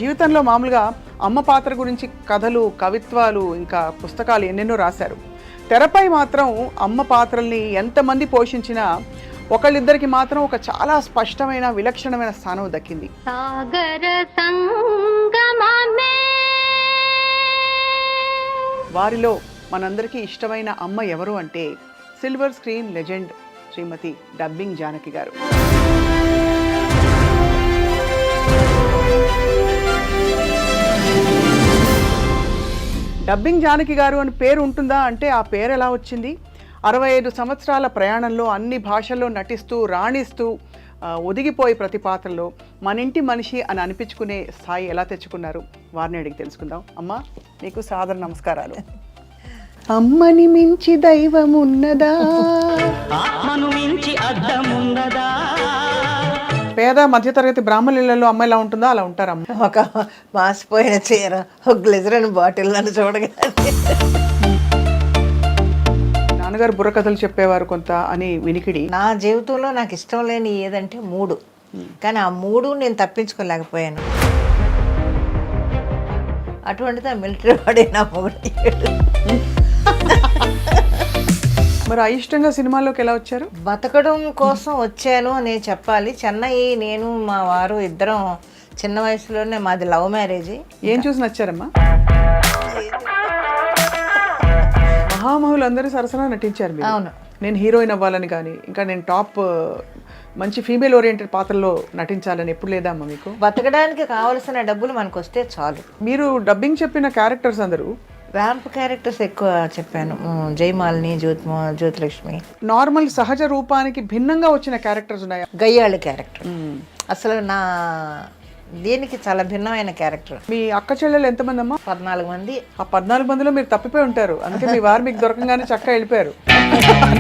జీవితంలో మామూలుగా అమ్మ పాత్ర గురించి కథలు, కవిత్వాలు, ఇంకా పుస్తకాలు ఎన్నెన్నో రాశారు. తెరపై మాత్రం అమ్మ పాత్రల్ని ఎంతమంది పోషించినా ఒకళ్ళిద్దరికి మాత్రం ఒక చాలా స్పష్టమైన విలక్షణమైన స్థానం దక్కింది. సాగర సంగమమే. వారిలో మనందరికీ ఇష్టమైన అమ్మ ఎవరు అంటే సిల్వర్ స్క్రీన్ లెజెండ్ శ్రీమతి డబ్బింగ్ జానకి గారు. డబ్బింగ్ జానకి గారు అని పేరు ఉంటుందా అంటే ఆ పేరు ఎలా వచ్చింది? 65 సంవత్సరాల ప్రయాణంలో అన్ని భాషల్లో నటిస్తూ రాణిస్తూ ఒదిగిపోయి ప్రతి పాత్రలో మన ఇంటి మనిషి అని అనిపించుకునే స్థాయి ఎలా తెచ్చుకున్నారు? వారిని అడిగి తెలుసుకుందాం. అమ్మ, మీకు సాదర నమస్కారాలు. అమ్మని మించి దైవం ఉన్నదా, ఆత్మను మించి అద్దం ఉన్నదా? పేద మధ్యతరగతి బ్రాహ్మణులలో అమ్మ ఎలా ఉంటుందో అలా ఉంటారు అమ్మ. ఒక మాసిపోయిన చీర, ఒక గ్లిజరిన్ బాటిల్ నన్ను చూడగానే. నాన్నగారు బుర్రకథలు చెప్పేవారు కొంత అని వినికిడి. నా జీవితంలో నాకు ఇష్టం లేని ఏదంటే 3, కానీ ఆ 3 నేను తప్పించుకోలేకపోయాను. అటువంటిది ఆ మిలిటరీ వాడే నా మొగుడు. మరి అయిష్టంగా సినిమాల్లోకి ఎలా వచ్చారు? బతకడం కోసం వచ్చాను అని చెప్పాలి. చెన్నై, నేను మా వారు ఇద్దరం చిన్న వయసులోనే, మాది లవ్ మ్యారేజ్. ఏం చూసి నచ్చారమ్మా? మహామహులు అందరూ సరసన నటించారు మీరు. అవును. నేను హీరోయిన్ అవ్వాలని కానీ, ఇంకా నేను టాప్ మంచి ఫీమేల్ ఓరియంటెడ్ పాత్రలో నటించాలని ఎప్పుడు లేదా అమ్మ మీకు? బతకడానికి కావలసిన డబ్బులు మనకు వస్తే చాలు. మీరు డబ్బింగ్ చెప్పిన క్యారెక్టర్స్ అందరూ ర్యాంప్ క్యారెక్టర్స్ ఎక్కువ చెప్పాను. జయమాలిని, జ్యోతిలక్ష్మి. నార్మల్ సహజ రూపానికి భిన్నంగా వచ్చిన క్యారెక్టర్స్ ఉన్నాయా? గయ్యాళి క్యారెక్టర్ అసలు నా దీనికి చాలా భిన్నమైన క్యారెక్టర్. మీ అక్క చెల్లెలు ఎంతమంది అమ్మా? 14 మంది. ఆ 14 మందిలో మీరు తప్పిపోయి ఉంటారు. అందుకే మీ వారు మీకు దొరకంగానే చక్కగా వెళ్ళిపోయారు.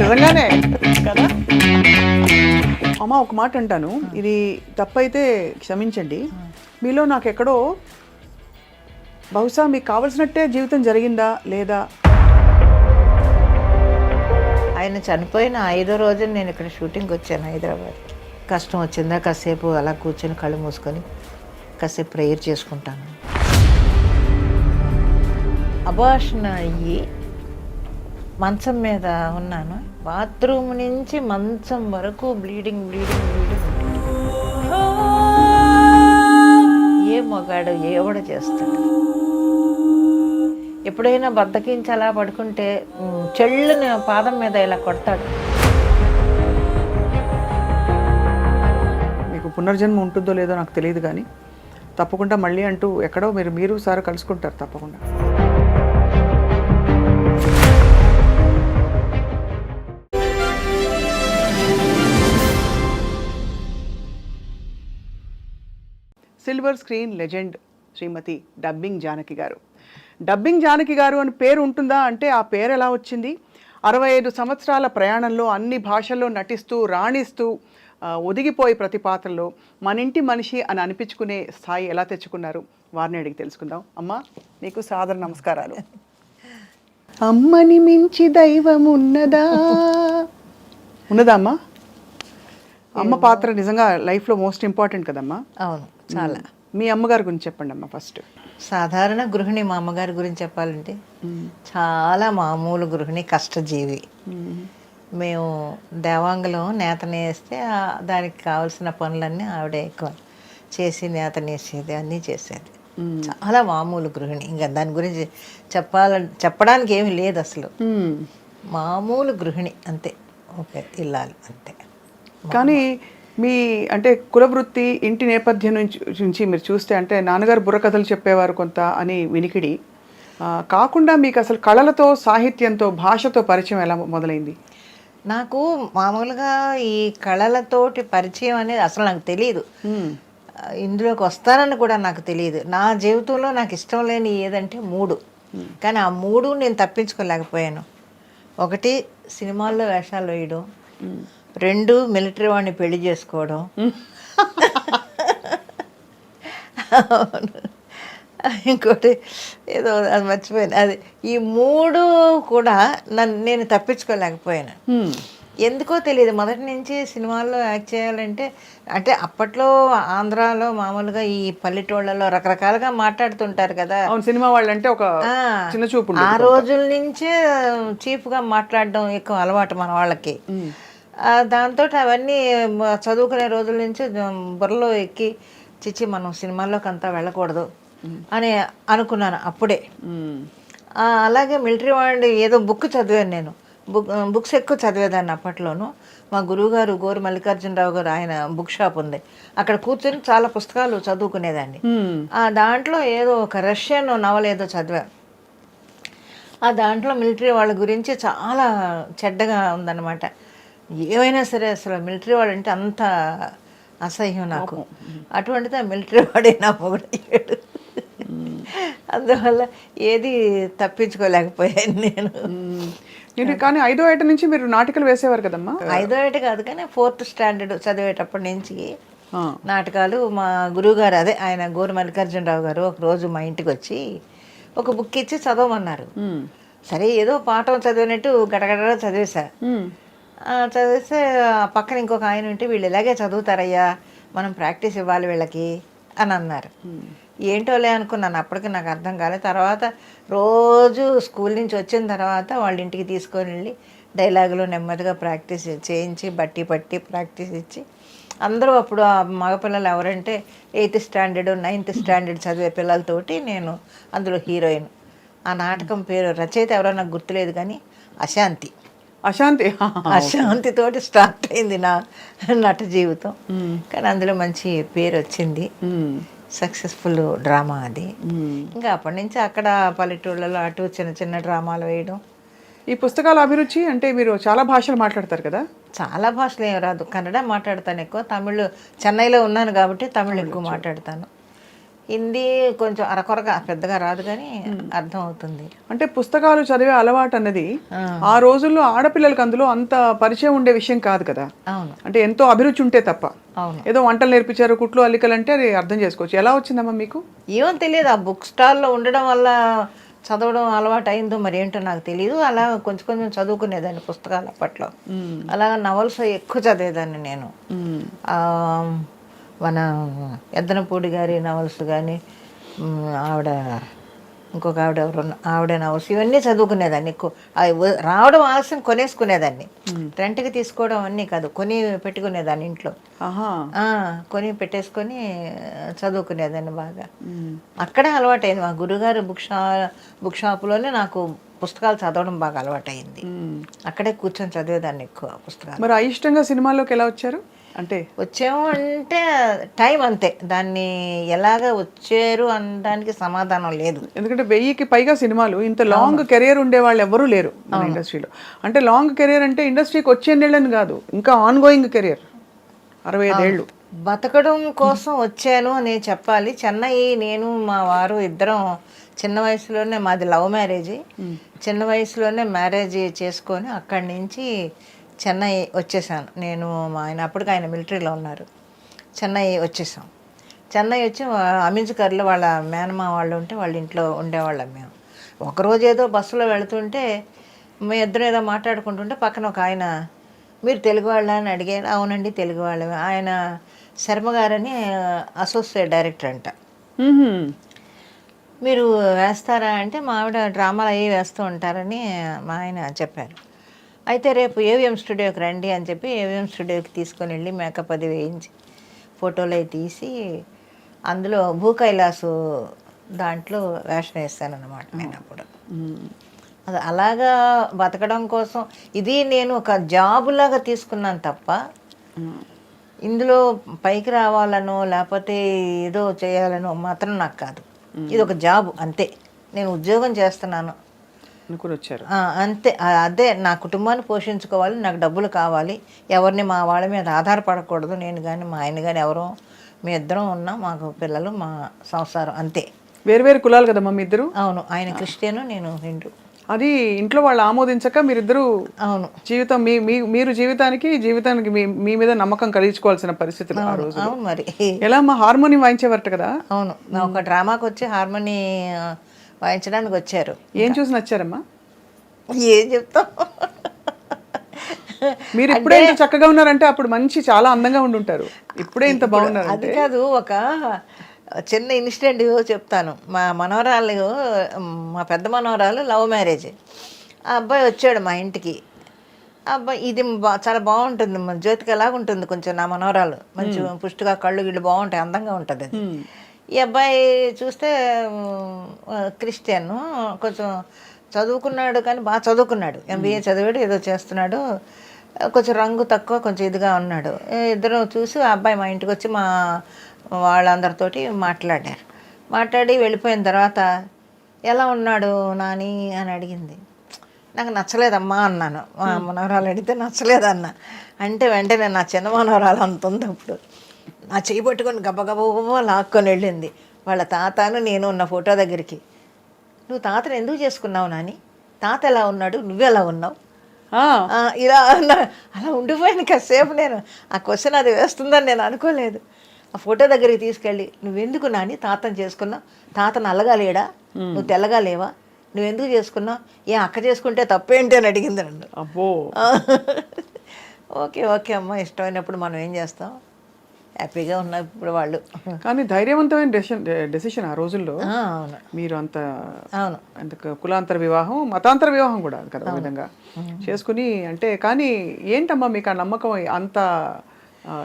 నిజంగానే కదా అమ్మ. ఒక మాట అంటాను, ఇది తప్పైతే క్షమించండి. మీలో నాకు ఎక్కడో బహుశా మీకు కావలసినట్టే జీవితం జరిగిందా లేదా? ఆయన చనిపోయిన 5వ రోజు నేను ఇక్కడ షూటింగ్కి వచ్చాను హైదరాబాద్. కష్టం వచ్చిందా కాసేపు అలా కూర్చొని కళ్ళు మూసుకొని కాసేపు ప్రేయర్ చేసుకుంటాను. అబార్షన్ అయ్యి మంచం మీద ఉన్నాను. బాత్రూమ్ నుంచి మంచం వరకు బ్లీడింగ్. ఏ మగాడు ఎవడ చేస్తాడు? ఎప్పుడైనా బద్దకించి అలా పడుకుంటే చెళ్ళుని పాదం మీద ఇలా కొడతాడు. మీకు పునర్జన్మ ఉంటుందో లేదో నాకు తెలియదు, కానీ తప్పకుండా మళ్ళీ అంటూ ఎక్కడో మీరు సార్ కలుసుకుంటారు తప్పకుండా. సిల్వర్ స్క్రీన్ లెజెండ్ శ్రీమతి డబ్బింగ్ జానకి గారు. డబ్బింగ్ జానకి గారు అని పేరు ఉంటుందా అంటే ఆ పేరు ఎలా వచ్చింది? 65 సంవత్సరాల ప్రయాణంలో అన్ని భాషల్లో నటిస్తూ రాణిస్తూ ఒదిగిపోయి ప్రతి పాత్రలో మన ఇంటి మనిషి అని అనిపించుకునే స్థాయి ఎలా తెచ్చుకున్నారు? వారిని అడిగి తెలుసుకుందాం. అమ్మ, మీకు సాదర నమస్కారాలు. అమ్మని మించి దైవం ఉన్నదా అమ్మా? అమ్మ పాత్ర నిజంగా లైఫ్లో మోస్ట్ ఇంపార్టెంట్ కదమ్మా. అవును, చాలా. మీ అమ్మగారి గురించి చెప్పండి అమ్మ ఫస్ట్. సాధారణ గృహిణి. మా అమ్మగారి గురించి చెప్పాలంటే చాలా మామూలు గృహిణి, కష్టజీవి. మేము దేవాంగలో నేత నేస్తే దానికి కావాల్సిన పనులన్నీ ఆవిడే ఎక్కువ చేసి నేత నేసేది, అన్నీ చేసేది. చాలా మామూలు గృహిణి. ఇంకా దాని గురించి చెప్పడానికి ఏమీ లేదు అసలు. మామూలు గృహిణి అంతే, ఓకే, ఇల్లాలి అంతే. కానీ మీ అంటే కులవృత్తి, ఇంటి నేపథ్యం నుంచి మీరు చూస్తే, అంటే నాన్నగారు బుర్రకథలు చెప్పేవారు కొంత అని వినికిడి కాకుండా మీకు అసలు కళలతో, సాహిత్యంతో, భాషతో పరిచయం ఎలా మొదలైంది? నాకు మామూలుగా ఈ కళలతోటి పరిచయం అనేది అసలు నాకు తెలియదు. ఇందులోకి వస్తానని కూడా నాకు తెలియదు. నా జీవితంలో నాకు ఇష్టం లేని ఏదంటే 3, కానీ ఆ 3 నేను తప్పించుకోలేకపోయాను. 1 సినిమాల్లో వేషాలు వేయడం, 2 మిలిటరీ వాడిని పెళ్లి చేసుకోవడం, ఇంకోటి ఏదో అది మర్చిపోయాను. అది ఈ 3 కూడా నేను తప్పించుకోలేకపోయాను. ఎందుకో తెలియదు మొదటి నుంచి సినిమాల్లో యాక్ట్ చేయాలంటే, అంటే అప్పట్లో ఆంధ్రాలో మామూలుగా ఈ పల్లెటూళ్ళలో రకరకాలుగా మాట్లాడుతుంటారు కదా. అవును, సినిమా వాళ్ళంటే ఒక ఆ, చిన్న చూపు ఆ రోజుల నుంచే చీప్గా మాట్లాడడం ఎక్కువ అలవాటు మన వాళ్ళకి. దాంతో అవన్నీ చదువుకునే రోజుల నుంచి బుర్రలో ఎక్కి చిచ్చి మనం సినిమాల్లోకి అంతా వెళ్ళకూడదు అని అనుకున్నాను అప్పుడే. అలాగే మిలిటరీ వాళ్ళు ఏదో బుక్ చదివాను నేను. బుక్స్ ఎక్కువ చదివేదాన్ని అప్పట్లోను. మా గురువుగారు గోరు మల్లికార్జునరావు గారు, ఆయన బుక్ షాప్ ఉంది, అక్కడ కూర్చొని చాలా పుస్తకాలు చదువుకునేదాన్ని. దాంట్లో ఏదో ఒక రష్యన్ నవల ఏదో చదివాను. దాంట్లో మిలిటరీ వాళ్ళ గురించి చాలా చెడ్డగా ఉందన్నమాట. ఏమైనా సరే అసలు మిలిటరీ వాడు అంటే అంత అసహ్యం నాకు. అటువంటిది ఆ మిలిటరీ వాడే నా మొగుడయ్యాడు. అందువల్ల ఏది తప్పించుకోలేకపోయాను నేను. కానీ 5వ ఏట నుంచి మీరు నాటికలు వేసేవారు కదమ్మా? 5వ ఏట కాదు కానీ 4th స్టాండర్డ్ చదివేటప్పటి నుంచి నాటకాలు. మా గురువుగారు, అదే ఆయన గోరు మల్లికార్జునరావు గారు, ఒకరోజు మా ఇంటికి వచ్చి ఒక బుక్ ఇచ్చి చదవమన్నారు. సరే ఏదో పాఠం చదివినట్టు గడగడ చదివేశా. చదివేస్తే పక్కన ఇంకొక ఆయన ఉంటే, వీళ్ళు ఇలాగే చదువుతారయ్యా, మనం ప్రాక్టీస్ ఇవ్వాలి వీళ్ళకి అని అన్నారు. ఏంటోలే అనుకున్నాను. అప్పటికి నాకు అర్థం కాలేదు. తర్వాత రోజు స్కూల్ నుంచి వచ్చిన తర్వాత వాళ్ళ ఇంటికి తీసుకొని వెళ్ళి డైలాగులు నెమ్మదిగా ప్రాక్టీస్ చేయించి బట్టి పట్టి ప్రాక్టీస్ ఇచ్చి, అందరూ అప్పుడు ఆ మగపిల్లలు ఎవరంటే 8th స్టాండర్డ్ 9th స్టాండర్డ్ చదివే పిల్లలతోటి నేను అందులో హీరోయిన్. ఆ నాటకం పేరు రచయిత ఎవరో నాకు గుర్తులేదు కానీ అశాంతి. అశాంతితోటి స్టార్ట్ అయింది నా నట జీవితం. కానీ అందులో మంచి పేరు వచ్చింది, సక్సెస్ఫుల్ డ్రామా అది. ఇంకా అప్పటి నుంచి అక్కడ పల్లెటూళ్ళలో అటు చిన్న చిన్న డ్రామాలు వేయడం. ఈ పుస్తకాల అభిరుచి అంటే మీరు చాలా భాషలు మాట్లాడతారు కదా? చాలా భాషలు ఏం రాదు, కన్నడ మాట్లాడతాను ఎక్కువ. తమిళ్ చెన్నైలో ఉన్నాను కాబట్టి తమిళ్ ఎక్కువ మాట్లాడతాను. హిందీ కొంచెం అరకొరగా, పెద్దగా రాదు కానీ అర్థం అవుతుంది. అంటే పుస్తకాలు చదివే అలవాటు అన్నది ఆ రోజుల్లో ఆడపిల్లలకి అందులో అంత పరిచయం ఉండే విషయం కాదు కదా. అవును, అంటే ఎంతో అభిరుచి ఉంటే తప్ప. అవును, ఏదో వంటలు నేర్పించారు, కుట్లు అల్లికలు అంటే అది అర్థం చేసుకోవచ్చు. ఎలా వచ్చిందమ్మా మీకు? ఏమో తెలియదు, ఆ బుక్ స్టాల్లో ఉండడం వల్ల చదవడం అలవాటు అయిందో మరి ఏంటో నాకు తెలియదు. అలా కొంచెం కొంచెం చదువుకునేదాన్ని పుస్తకాలు అప్పట్లో. అలాగా నవల్స్ ఎక్కువ చదివేదాన్ని నేను. మన ఎద్దనపూడి గారి నవల్స్ కానీ, ఆవిడ ఇంకొక ఆవిడ ఎవరు, ఆవిడ నవల్స్, ఇవన్నీ చదువుకునేదాన్ని ఎక్కువ. అవి రావడం ఆలస్యం కొనేసుకునేదాన్ని. రెంట్కి తీసుకోవడం అన్నీ కాదు, కొని పెట్టుకునేదాన్ని ఇంట్లో. కొని పెట్టేసుకొని చదువుకునేదాన్ని బాగా. అక్కడే అలవాటైంది. మా గురుగారు బుక్ షాపులోనే నాకు పుస్తకాలు చదవడం బాగా అలవాటైంది. అక్కడే కూర్చొని చదివేదాన్ని ఎక్కువ పుస్తకాలు. మరి అయిష్టంగా సినిమాల్లోకి ఎలా వచ్చారు? అంటే వచ్చాము అంటే టైం అంతే, దాన్ని ఎలాగ వచ్చారు అనడానికి సమాధానం లేదు. ఎందుకంటే 1000కి పైగా సినిమాలు, ఇంత లాంగ్ కెరియర్ ఉండే వాళ్ళు ఎవరూ లేరు మన ఇండస్ట్రీలో. అంటే లాంగ్ కెరియర్ అంటే ఇండస్ట్రీకి వచ్చే నెలని కాదు, ఇంకా ఆన్ గోయింగ్ కెరియర్ 65 ఏళ్ళు. బతకడం కోసం వచ్చాను అని చెప్పాలి. చెన్నై, నేను మా వారు ఇద్దరం చిన్న వయసులోనే, మాది లవ్ మ్యారేజ్, చిన్న వయసులోనే మ్యారేజ్ చేసుకొని అక్కడి నుంచి చెన్నై వచ్చేసాను నేను. మా ఆయన అప్పటికి ఆయన మిలిటరీలో ఉన్నారు. చెన్నై వచ్చేసాం. చెన్నై వచ్చి అమింజ్కర్లో వాళ్ళ మేనమా వాళ్ళు ఉంటే వాళ్ళ ఇంట్లో ఉండేవాళ్ళం మేము. ఒకరోజు ఏదో బస్సులో వెళుతుంటే మేము ఇద్దరం ఏదో మాట్లాడుకుంటుంటే పక్కన ఒక ఆయన, మీరు తెలుగు వాళ్ళ అని అడిగారు. అవునండి తెలుగు వాళ్ళమే. ఆయన శర్మ గారని అసోసియేట్ డైరెక్టర్ అంట. మీరు వేస్తారా అంటే, మా ఆవిడ డ్రామాలు అవి వేస్తూ ఉంటారని మా ఆయన చెప్పారు. అయితే రేపు ఏవిఎం స్టూడియోకి రండి అని చెప్పి ఏవిఎం స్టూడియోకి తీసుకొని వెళ్ళి మేకప్ అది వేయించి ఫోటోలు అవి తీసి అందులో భూ కైలాసు దాంట్లో వేషం వేస్తాను అన్నమాట నేను అప్పుడు. అది అలాగా బతకడం కోసం ఇది నేను ఒక జాబులాగా తీసుకున్నాను తప్ప ఇందులో పైకి రావాలనో లేకపోతే ఏదో చేయాలనో మాత్రం నాకు కాదు. ఇది ఒక జాబ్ అంతే, నేను ఉద్యోగం చేస్తున్నాను అనుకుని వచ్చారు అంతే. అదే నా కుటుంబాన్ని పోషించుకోవాలి, నాకు డబ్బులు కావాలి, ఎవరిని మా వాళ్ళ మీద ఆధారపడకూడదు. నేను కానీ మా ఆయన కానీ ఎవరో, మీ ఇద్దరం ఉన్నాం, మాకు పిల్లలు, మా సంసారం అంతే. వేరు కులాలు కదమ్మా మీ ఇద్దరు? అవును, ఆయన క్రిస్టియను, నేను హిందూ. అది ఇంట్లో వాళ్ళు ఆమోదించక మీరిద్దరు అవును జీవితం మీరు జీవితానికి మీ మీద నమ్మకం కలిగించుకోవాల్సిన పరిస్థితులు ఆ రోజు. అవును, మరి ఎలా అమ్మా హార్మోని వాయించేవారట కదా? అవును, ఒక డ్రామాకి వచ్చి హార్మోని వాయించడానికి వచ్చారు. ఏం చూసి నచ్చారమ్మా? ఏం చెప్తాం, మీరు ఇప్పుడే ఇంత చక్కగా ఉన్నారంటే అప్పుడు మంచి చాలా అందంగా ఉండి ఉంటారు. ఇప్పుడే ఇంత బాగున్నారు. అది కాదు, ఒక చిన్న ఇన్సిడెంట్ చెప్తాను. మా మనవరాలు, మా పెద్ద మనవరాలు లవ్ మ్యారేజ్. ఆ అబ్బాయి వచ్చాడు మా ఇంటికి. ఆ అబ్బాయి ఇది చాలా బాగుంటుంది, మన జ్యోతిక ఎలాగ ఉంటుంది కొంచెం నా మనవరాలు, మంచి పుష్టిగా కళ్ళు గిళ్ళు బాగుంటాయి, అందంగా ఉంటుంది అది. ఈ అబ్బాయి చూస్తే క్రిస్టియన్, కొంచెం చదువుకున్నాడు కానీ బాగా చదువుకున్నాడు, ఎంబీఏ చదివాడు, ఏదో చేస్తున్నాడు, కొంచెం రంగు తక్కువ, కొంచెం ఇదిగా ఉన్నాడు. ఇద్దరు చూసి ఆ అబ్బాయి మా ఇంటికి వచ్చి మా వాళ్ళందరితోటి మాట్లాడి వెళ్ళిపోయిన తర్వాత ఎలా ఉన్నాడు నాని అని అడిగింది. నాకు నచ్చలేదమ్మా అన్నాను. మా మనవరాలు అడిగితే నచ్చలేదన్న. అంటే వెంటనే నా చిన్న మనవరాలు అంత ఉంది అప్పుడు, నా చేయి పట్టుకొని గబగబా లాక్కొని వెళ్ళింది వాళ్ళ తాతను నేను ఉన్న ఫోటో దగ్గరికి. నువ్వు తాతను ఎందుకు చేసుకున్నావు నాని? తాత ఎలా ఉన్నాడు, నువ్వెలా ఉన్నావు? ఇలా అలా ఉండిపోయాను కాసేపు. నేను ఆ క్వశ్చన్ అది వేస్తుందని నేను అనుకోలేదు. ఆ ఫోటో దగ్గరికి తీసుకెళ్ళి, నువ్వెందుకు నాని తాతను చేసుకున్నావు? తాత నల్లగా లేడా, నువ్వు తెల్లగా లేవా, నువ్వెందుకు చేసుకున్నావు? ఏ అక్క చేసుకుంటే తప్పేంటి అని అడిగింది నన్ను. అబ్బో. ఓకే ఓకే అమ్మ, ఇష్టమైనప్పుడు మనం ఏం చేస్తాం, హ్యాపీగా ఉన్నారు ఇప్పుడు వాళ్ళు. కానీ ధైర్యవంతమైన డెసిషన్ ఆ రోజుల్లో. అవును, మీరు అంత అవును, అంత కులాంతర వివాహం, మతాంతర వివాహం కూడా కదా ఆ విధంగా చేసుకుని. అంటే కానీ ఏంటమ్మా మీకు ఆ నమ్మకం అంత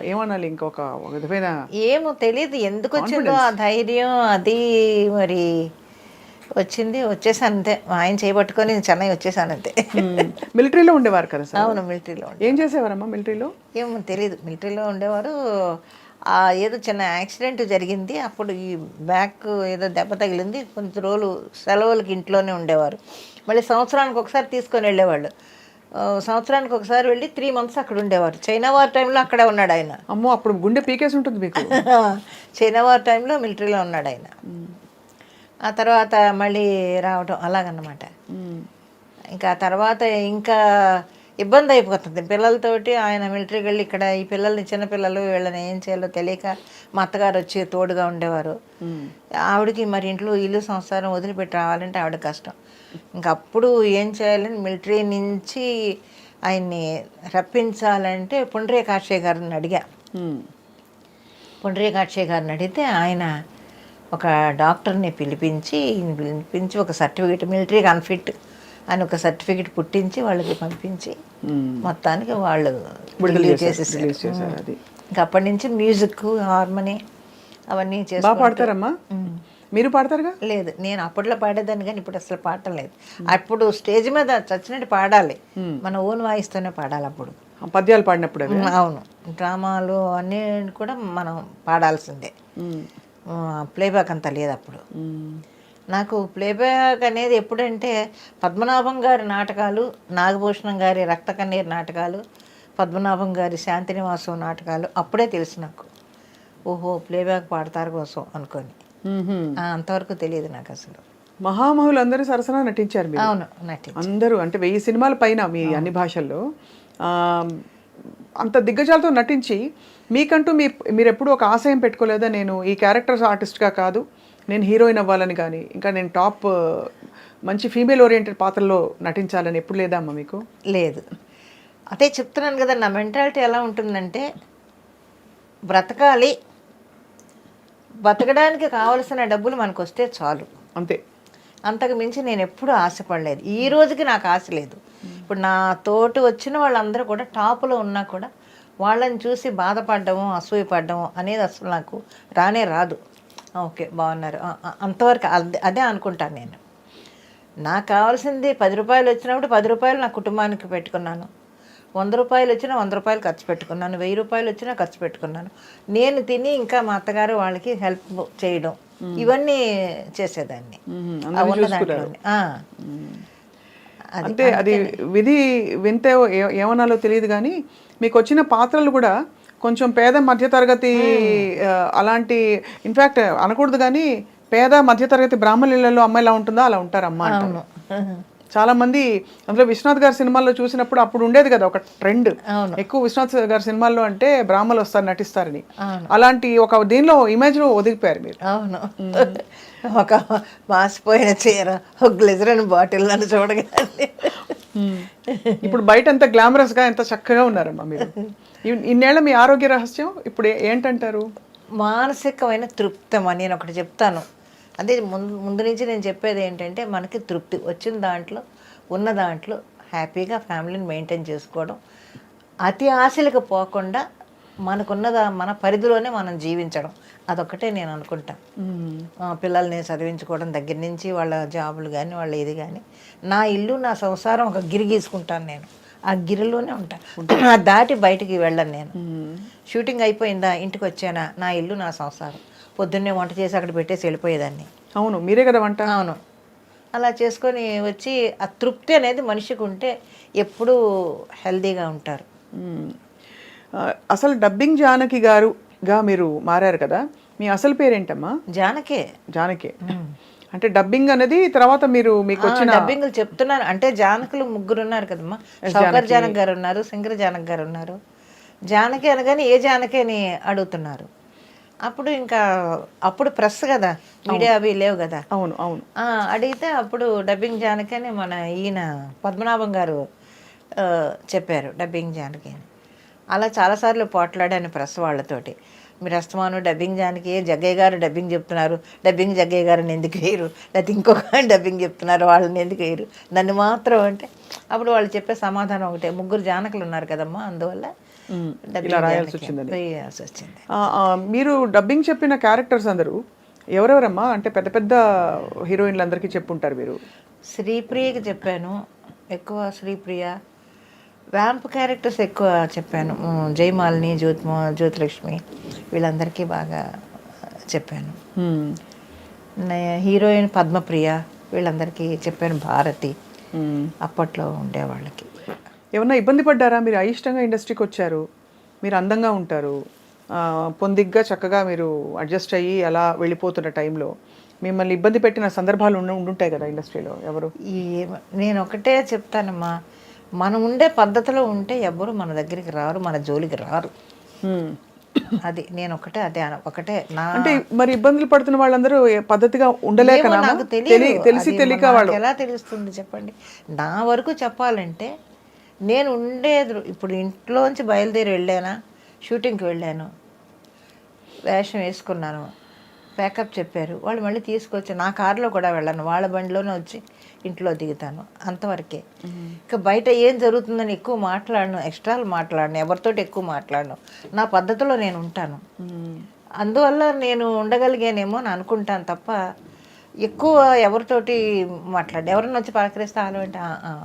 ఏమనాలి, ఇంకొక విధమైన ఏమో తెలియదు ఎందుకు వచ్చిందో ఆ ధైర్యం అది. మరి వచ్చేసాను అంతే. ఆయన చేయబట్టుకొని చెన్నై వచ్చేసాను అంతే. మిలిటరీలో ఉండేవారు కదా సార్? అవును, మిలిటరీలో. ఏం చేసేవారమ్మా మిలిటరీలో? ఏమో తెలియదు, మిలిటరీలో ఉండేవారు. ఏదో చిన్న యాక్సిడెంట్ జరిగింది, అప్పుడు ఈ బ్యాక్ ఏదో దెబ్బ తగిలింది, కొంచెం రోజులు సెలవులకి ఇంట్లోనే ఉండేవారు. మళ్ళీ సంవత్సరానికి ఒకసారి తీసుకొని వెళ్ళేవాళ్ళు. సంవత్సరానికి ఒకసారి వెళ్ళి 3 months అక్కడ ఉండేవారు. చైనా వార్ టైంలో అక్కడే ఉన్నాడు ఆయన. అమ్మో, అప్పుడు గుండె పీకేసి ఉంటుంది మీకు. చైనా వార్ టైంలో మిలిటరీలో ఉన్నాడు ఆయన. ఆ తర్వాత మళ్ళీ రావటం అలాగన్నమాట. ఇంకా తర్వాత ఇంకా ఇబ్బంది అయిపోతుంది పిల్లలతోటి. ఆయన మిలిటరీకి వెళ్ళి ఇక్కడ ఈ పిల్లల్ని, చిన్నపిల్లలు, వీళ్ళని ఏం చేయాలో తెలియక మా అత్తగారు వచ్చి తోడుగా ఉండేవారు. ఆవిడకి మరి ఇంట్లో ఇల్లు సంసారం వదిలిపెట్టి రావాలంటే ఆవిడ కష్టం. ఇంకప్పుడు ఏం చేయాలని మిలిటరీ నుంచి ఆయన్ని రప్పించాలంటే పుండ్రేకాక్షయ్య గారిని అడిగా. పుండ్రేకాక్షయ్య గారిని అడిగితే ఆయన ఒక డాక్టర్ని పిలిపించి ఒక సర్టిఫికేట్, మిలిటరీకి అన్ఫిట్ అని ఒక సర్టిఫికేట్ పుట్టించి వాళ్ళకి పంపించి మొత్తానికి వాళ్ళు రిలీవ్ చేసేసారు. ఇంకా అప్పటి నుంచి మ్యూజిక్, హార్మోని అవన్నీ చేసి. బాగా పాడతారమ్మా? మీరు పాడతారుగా? లేదు, నేను అప్పట్లో పాడేదాన్ని కానీ ఇప్పుడు అసలు పాడటం లేదు. అప్పుడు స్టేజ్ మీద చచ్చినట్టు పాడాలి, మన ఓన్ వాయిస్తోనే పాడాలి అప్పుడు. పద్యాలు పాడినప్పుడు? అవును, డ్రామాలు అన్నీ కూడా మనం పాడాల్సిందే. ప్లేబ్యాక్ అంతా లేదు అప్పుడు. నాకు ప్లేబ్యాక్ అనేది ఎప్పుడంటే పద్మనాభం గారి నాటకాలు, నాగభూషణం గారి రక్త కన్నీరు నాటకాలు, పద్మనాభం గారి శాంతినివాసం నాటకాలు అప్పుడే తెలుసు నాకు. ఓహో, ప్లేబ్యాక్ పాడతారు కోసం అనుకొని. అంతవరకు తెలియదు నాకు అసలు. మహామహులు అందరూ సరసన నటించారు మీరు? అవును, నటించారు అందరూ. అంటే 1000 సినిమాల పైన మీ అన్ని భాషల్లో అంత దిగ్గజాలతో నటించి మీకంటూ మీరు ఎప్పుడూ ఒక ఆశయం పెట్టుకోలేదా, నేను ఈ క్యారెక్టర్స్ ఆర్టిస్ట్గా కాదు, నేను హీరోయిన్ అవ్వాలని కానీ, ఇంకా నేను టాప్ మంచి ఫీమేల్ ఓరియంటెడ్ పాత్రలో నటించాలని ఎప్పుడు లేదా అమ్మ మీకు? లేదు, అదే చెప్తున్నాను కదా, నా మెంటాలిటీ ఎలా ఉంటుందంటే బ్రతకాలి, బతకడానికి కావలసిన డబ్బులు మనకు వస్తే చాలు, అంతే. అంతకు మించి నేను ఎప్పుడూ ఆశపడలేదు. ఈ రోజుకి నాకు ఆశ లేదు. ఇప్పుడు నా తోటి వచ్చిన వాళ్ళందరూ కూడా టాపులో ఉన్నా కూడా వాళ్ళని చూసి బాధపడ్డము, అసూయపడ్డము అనేది అసలు నాకు రానే రాదు. ఓకే, బాగున్నారు అంతవరకు అదే అనుకుంటాను నేను. నాకు కావాల్సింది 10 రూపాయలు వచ్చినప్పుడు 10 రూపాయలు నా కుటుంబానికి పెట్టుకున్నాను, 100 రూపాయలు వచ్చినా 100 రూపాయలు ఖర్చు పెట్టుకున్నాను, 1000 రూపాయలు వచ్చినా ఖర్చు పెట్టుకున్నాను. నేను తిని ఇంకా మా అత్తగారు వాళ్ళకి హెల్ప్ చేయడం ఇవన్నీ చేసేదాన్ని. అంటే అది విధి వింతే ఏమనాలో తెలియదు కానీ మీకు వచ్చిన పాత్రలు కూడా కొంచెం పేద మధ్యతరగతి అలాంటి, ఇన్ఫ్యాక్ట్ అనకూడదు కానీ పేద మధ్యతరగతి బ్రాహ్మణులలో అమ్మాయి ఎలా ఉంటుందో అలా ఉంటారు అమ్మ. చాలా మంది అందులో విశ్వనాథ్ గారి సినిమాల్లో చూసినప్పుడు అప్పుడు ఉండేది కదా ఒక ట్రెండ్, అవును. ఎక్కువ విశ్వనాథ్ గారి సినిమాల్లో అంటే బ్రాహ్మలు వస్తారు నటిస్తారని. అవును. అలాంటి ఒక దీనిలో ఇమేజ్లో ఒదిగిపోయారు మీరు. అవును. ఒక మాసిపోయిన చీర, ఒక గ్లిజరిన్ బాటిల్ నన్ను చూడగానే ఇప్పుడు బయట ఎంత గ్లామరస్గా ఎంత చక్కగా ఉన్నారమ్మా మీరు. ఇన్నేళ్ల మీ ఆరోగ్య రహస్యం ఇప్పుడు ఏంటంటారు? మానసికమైన తృప్తమా నేను ఒకటి చెప్తాను. అదే ముందు నుంచి నేను చెప్పేది ఏంటంటే, మనకి తృప్తి వచ్చిన దాంట్లో, ఉన్న దాంట్లో హ్యాపీగా ఫ్యామిలీని మెయింటైన్ చేసుకోవడం, అతి ఆశలకు పోకుండా మనకున్నదా మన పరిధిలోనే మనం జీవించడం, అదొక్కటే నేను అనుకుంటా. పిల్లల్ని చదివించుకోవడం దగ్గర నుంచి వాళ్ళ జాబులు కానీ వాళ్ళ ఇది కానీ, నా ఇల్లు నా సంసారం ఒక గిరి గీసుకుంటాను నేను, ఆ గిరిలోనే ఉంటాను, ఆ దాటి బయటికి వెళ్ళను నేను. షూటింగ్ అయిపోయిందా, ఇంటికి వచ్చానా, నా ఇల్లు నా సంసారం, పొద్దున్నే వంట చేసి అక్కడ పెట్టేసి వెళ్ళిపోయేదాన్ని. అవును, మీరే కదా వంట. అవును, అలా చేసుకొని వచ్చి ఆ తృప్తి అనేది మనిషికి ఉంటే ఎప్పుడూ హెల్తీగా ఉంటారు. అసలు డబ్బింగ్ జానకి గారుగా మీరు మారారు కదా, మీ అసలు పేరేంటమ్మా? జానకే. జానకే అంటే డబ్బింగ్ అనేది తర్వాత మీరు మీకు వచ్చిన డబ్బింగ్లు చెప్తున్నాను అంటే, జానకులు ముగ్గురు ఉన్నారు కదమ్మా. సౌకర్ జానక్ గారు ఉన్నారు, శంకర జానక్ గారు ఉన్నారు. జానకి అనగానే ఏ జానకి అని అడుగుతున్నారు. అప్పుడు ఇంకా అప్పుడు ప్రెస్ కదా, మీడియా అవి లేవు కదా. అవును అవును. అడిగితే అప్పుడు డబ్బింగ్ జానకి అని మన ఈయన పద్మనాభం గారు చెప్పారు, డబ్బింగ్ జానకి అని. అలా చాలాసార్లు పోట్లాడాను ప్రెస్ వాళ్ళతోటి. మీరు అస్తమాను డబ్బింగ్ జానకి, జగ్గయ్య గారు డబ్బింగ్ చెప్తున్నారు, డబ్బింగ్ జగ్గయ్య గారిని ఎందుకు వేయరు, లేకపోతే ఇంకొక డబ్బింగ్ చెప్తున్నారు వాళ్ళని ఎందుకు వేయరు, నన్ను మాత్రం అంటే, అప్పుడు వాళ్ళు చెప్పే సమాధానం ఒకటే, ముగ్గురు జానకులు ఉన్నారు కదమ్మా, అందువల్ల రాయాల్సి వచ్చింది. వచ్చింది. మీరు డబ్బింగ్ చెప్పిన క్యారెక్టర్స్ అందరూ ఎవరెవరమ్మా? అంటే పెద్ద పెద్ద హీరోయిన్లు అందరికీ చెప్పుంటారు మీరు. శ్రీప్రియకి చెప్పాను ఎక్కువ, శ్రీప్రియ. వ్యాంప్ క్యారెక్టర్స్ ఎక్కువ చెప్పాను, జయమాలిని, జ్యోతిలక్ష్మి, వీళ్ళందరికీ బాగా చెప్పాను. హీరోయిన్ పద్మప్రియ, వీళ్ళందరికీ చెప్పాను. భారతి అప్పట్లో ఉండేవాళ్ళకి. ఏమన్నా ఇబ్బంది పడ్డారా? మీరు అయిష్టంగా ఇండస్ట్రీకి వచ్చారు, మీరు అందంగా ఉంటారు, పొందిగ్గా చక్కగా మీరు అడ్జస్ట్ అయ్యి అలా వెళ్ళిపోతున్న టైంలో మిమ్మల్ని ఇబ్బంది పెట్టిన సందర్భాలు ఉండుంటాయి కదా ఇండస్ట్రీలో ఎవరు? నేను ఒకటే చెప్తానమ్మా, మనం ఉండే పద్ధతిలో ఉంటే ఎవ్వరు మన దగ్గరికి రారు, మన జోలికి రారు. అది నేను ఒకటే, అదే ఒకటే నా. అంటే మరి ఇబ్బందులు పడుతున్న వాళ్ళందరూ పద్ధతిగా ఉండలేక నాకు తెలిసి తెలియక వాళ్ళు ఎలా తెలుస్తుంది చెప్పండి. నా వరకు చెప్పాలంటే, నేను ఉండేది ఇప్పుడు ఇంట్లోంచి బయలుదేరి వెళ్ళానా, షూటింగ్కి వెళ్ళాను, వేషం వేసుకున్నాను, ప్యాకప్ చెప్పారు, వాళ్ళు మళ్ళీ తీసుకొచ్చి నా కారులో కూడా వెళ్ళాను, వాళ్ళ బండిలోనే వచ్చి ఇంట్లో దిగుతాను, అంతవరకే. ఇంకా బయట ఏం జరుగుతుందని ఎక్కువ మాట్లాడను, ఎక్స్ట్రాలు మాట్లాడను, ఎవరితోటి ఎక్కువ మాట్లాడను, నా పద్ధతిలో నేను ఉంటాను. అందువల్ల నేను ఉండగలిగానేమో అని అనుకుంటాను తప్ప, ఎక్కువ ఎవరితోటి మాట్లాడు, ఎవరన్నా వచ్చి పలకరిస్తే ఆలో అంటే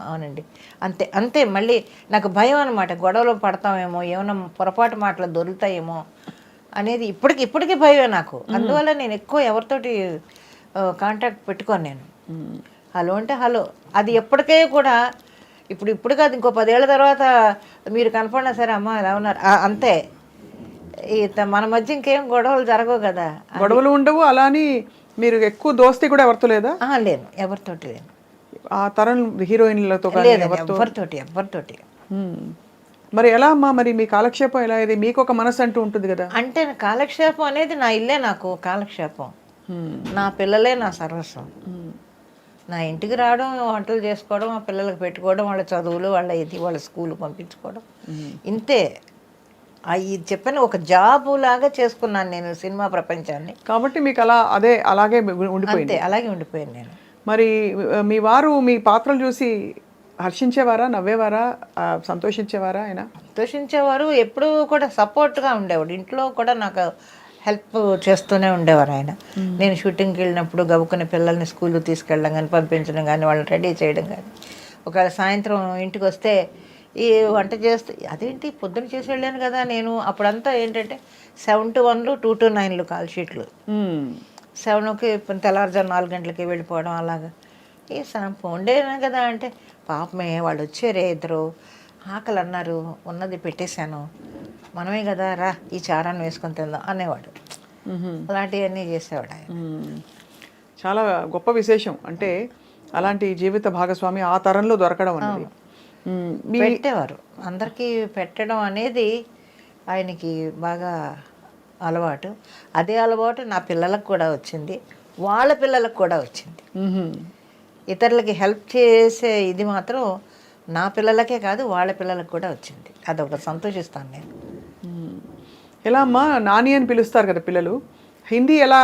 అవునండి అంతే అంతే. మళ్ళీ నాకు భయం అనమాట, గొడవలో పడతామేమో, ఏమైనా పొరపాటు మాటలు దొరుకుతాయేమో అనేది ఇప్పటికీ భయమే నాకు. అందువల్ల నేను ఎక్కువ ఎవరితోటి కాంటాక్ట్ పెట్టుకోను నేను. హలో అంటే హలో, అది ఎప్పటికే కూడా ఇప్పుడు కాదు, ఇంకో 10 ఏళ్ళ తర్వాత మీరు కనపడినా సరే, అమ్మ ఎలా ఉన్నారు అంతే. మన మధ్య ఇంకేం గొడవలు జరగవు కదా. గొడవలు ఉండవు. అలాని మీరు ఎక్కువ దోస్తీ కూడా ఎవరితో లేదా? లేను, ఎవరితోటి లేను. ఆ తరం హీరోయిన్లతో ఎవరితోటి. మరి ఎలా అమ్మా, మరి మీ కాలక్షేపం ఎలా? ఇది మీకు ఒక మనసు అంటూ ఉంటుంది కదా. అంటే కాలక్షేపం అనేది నా ఇల్లే నాకు కాలక్షేపం, నా పిల్లలే నా సర్వస్వం. నా ఇంటికి రావడం, వంటలు చేసుకోవడం, ఆ పిల్లలకు పెట్టుకోవడం, వాళ్ళ చదువులు, వాళ్ళ స్కూల్ పంపించుకోవడం, ఇంతే. ఇది చెప్పాను, ఒక జాబు లాగా చేసుకున్నాను నేను సినిమా ప్రపంచాన్ని. కాబట్టి మీకు అలాగే ఉండిపోయింది. అలాగే ఉండిపోయాను నేను. మరి మీ వారు మీ పాత్రలు చూసి హర్షించేవారా, నవ్వేవారా, సంతోషించేవారా? ఆయన సంతోషించేవారు, ఎప్పుడూ కూడా సపోర్ట్గా ఉండేవాడు. ఇంట్లో కూడా నాకు హెల్ప్ చేస్తూనే ఉండేవారు ఆయన. నేను షూటింగ్కి వెళ్ళినప్పుడు గబుక్కుని పిల్లల్ని స్కూల్కి తీసుకెళ్ళడం కానీ, పంపించడం కానీ, వాళ్ళని రెడీ చేయడం కానీ, ఒకవేళ సాయంత్రం ఇంటికి వస్తే ఈ వంట చేస్తే, అదేంటి పొద్దున్న చేసి వెళ్ళాను కదా నేను. అప్పుడంతా ఏంటంటే 7 to 1, 2 to 9 కాల్ షీట్లు. 7కి తెల్లవారుజాము 4 గంటలకి వెళ్ళిపోవడం, అలాగా. ఈ ఉండేనా కదా అంటే, పాపమే వాళ్ళు వచ్చారే ఇద్దరు, ఆకలి అన్నారు, ఉన్నది పెట్టేశాను, మనమే కదా రా ఈ చారాన్ని వేసుకొని తిందాం అనేవాడు. అలాంటివన్నీ చేసేవాడు ఆయన. చాలా గొప్ప విశేషం. అంటే అలాంటి జీవిత భాగస్వామి ఆ తరంలో దొరకడం అన్నది. పెట్టేవారు అందరికీ పెట్టడం అనేది ఆయనకి బాగా అలవాటు. అదే అలవాటు నా పిల్లలకు కూడా వచ్చింది, వాళ్ళ పిల్లలకు కూడా వచ్చింది. ఇతరులకి హెల్ప్ చేసే ఇది మాత్రం నా పిల్లలకే కాదు వాళ్ళ పిల్లలకు కూడా వచ్చింది. అదొక సంతోషిస్తాను నేను. ఎలా అమ్మా నాని అని పిలుస్తారు కదా పిల్లలు, హిందీ ఎలా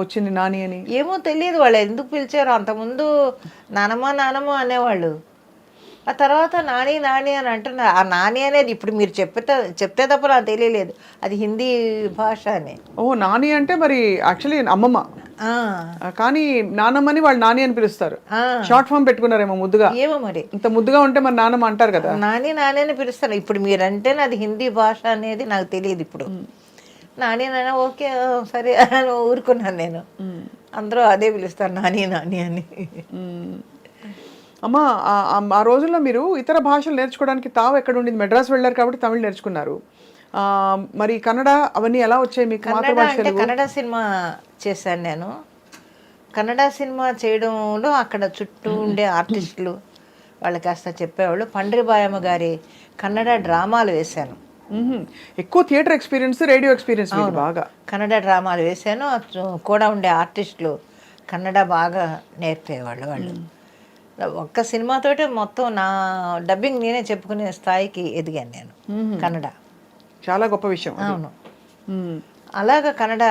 వచ్చింది నాని అని? ఏమో తెలియదు వాళ్ళు ఎందుకు పిలిచారు. అంతకుముందు నానమ్మ నానమ్మ అనేవాళ్ళు, ఆ తర్వాత నాని నాని అని అంటున్నారు. ఆ నాని అనేది ఇప్పుడు మీరు చెప్తే తప్ప నాకు తెలియలేదు అది హిందీ భాష అని. ఓ నాని అంటే మరి యాక్చువల్లీ అమ్మమ్మ, కానీ నానమ్మని వాళ్ళు నాని అని పిలుస్తారు. షార్ట్ ఫామ్ పెట్టుకున్నారేమో ముద్దుగా. ఏమో మరి ఇంత ముద్దుగా ఉంటే మరి నానమ్మ అంటారు కదా. నాని నాని అని పిలుస్తారు. ఇప్పుడు మీరంటే అది హిందీ భాష అనేది నాకు తెలియదు. ఇప్పుడు నాని నాని ఓకే సరే అని ఊరుకున్నాను నేను. అందరూ అదే పిలుస్తారు నాని నాని అని. అమ్మ ఆ రోజుల్లో మీరు ఇతర భాషలు నేర్చుకోవడానికి తావు ఎక్కడ ఉండింది? మెడ్రాస్ వెళ్ళారు కాబట్టి తమిళ్ నేర్చుకున్నారు. మరి కన్నడ అవన్నీ ఎలా వచ్చాయి మీకు? అంటే కన్నడ సినిమా చేశాను నేను. కన్నడ సినిమా చేయడంలో అక్కడ చుట్టూ ఉండే ఆర్టిస్టులు వాళ్ళు కాస్త చెప్పేవాళ్ళు. పండ్రిబాయమ్మ గారి కన్నడ డ్రామాలు వేశాను. ఎక్కువ థియేటర్ ఎక్స్పీరియన్స్, రేడియో ఎక్స్పీరియన్స్ బాగా. కన్నడ డ్రామాలు వేశాను. కూడా ఉండే ఆర్టిస్టులు కన్నడ బాగా నేర్పేవాళ్ళు. వాళ్ళు ఒక్క సినిమాతోటే మొత్తం నా డబ్బింగ్ నేనే చెప్పుకునే స్థాయికి ఎదిగాను నేను. కన్నడ చాలా గొప్ప విషయం. అవును, అలాగా కన్నడ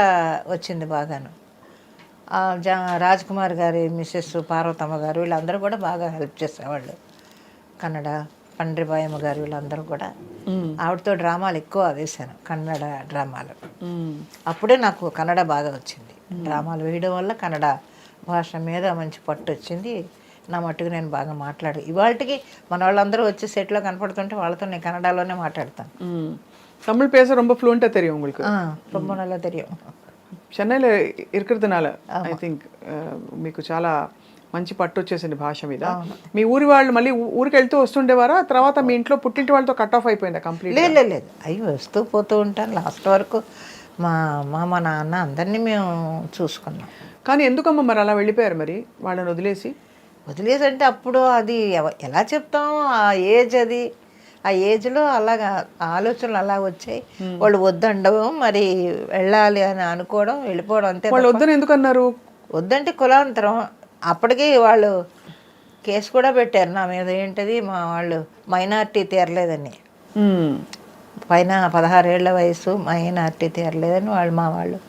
వచ్చింది బాగాను. రాజ్ కుమార్ గారి మిస్సెస్ పార్వతమ్మ గారు వీళ్ళందరూ కూడా బాగా హెల్ప్ చేసేవాళ్ళు. కన్నడ పండ్రిబాయమ్మ గారు వీళ్ళందరూ కూడా ఆవిడతో డ్రామాలు ఎక్కువ వేశాను, కన్నడ డ్రామాలు. అప్పుడే నాకు కన్నడ బాగా వచ్చింది. డ్రామాలు వేయడం వల్ల కన్నడ భాష మీద మంచి పట్టు వచ్చింది. నా మట్టుకు నేను బాగా మాట్లాడు. ఇవాళకి మన వాళ్ళందరూ వచ్చి సెట్లో కనపడుతుంటే వాళ్ళతో నేను కన్నడలోనే మాట్లాడతాను. தமிழ் பேச ரொம்ப ஃப்ளூயண்டா தெரியும் உங்களுக்கு? ரொம்ப நல்லா தெரியும். చెన్నైలో ఇరుకుతునాల ఐ థింక్ మీకు చాలా మంచి పట్టు వచ్చేసింది భాష మీద. మీ ఊరి వాళ్ళు మళ్ళీ ఊరికి వెళ్తూ వస్తుండేవారా? తర్వాత మీ ఇంట్లో పుట్టింటి వాళ్ళతో కట్ ఆఫ్ అయిపోయిందా కంప్లీట్? లేదు అయ్యి వస్తూ పోతూ ఉంటాను. లాస్ట్ వరకు మా నాన్న అందరినీ మేము చూసుకున్నాం. కానీ ఎందుకమ్మా మరి అలా వెళ్ళిపోయారు మరి వాళ్ళని వదిలేసి? అంటే అప్పుడు అది ఎలా చెప్తాం, ఆ ఏజ్ అది, ఆ ఏజ్లో అలాగా ఆలోచనలు అలా వచ్చాయి. వాళ్ళు వద్దండవు, మరి వెళ్ళాలి అని అనుకోవడం, వెళ్ళిపోవడం అంతే. వాళ్ళు వద్దని ఎందుకు అన్నారు? వద్దంటే కులాంతరం. అప్పటికి వాళ్ళు కేసు కూడా పెట్టారు నా మీద. ఏంటది, మా వాళ్ళు మైనార్టీ తీరలేదని, పైన 16 ఏళ్ల వయసు మైనార్టీ తీరలేదని మా వాళ్ళు.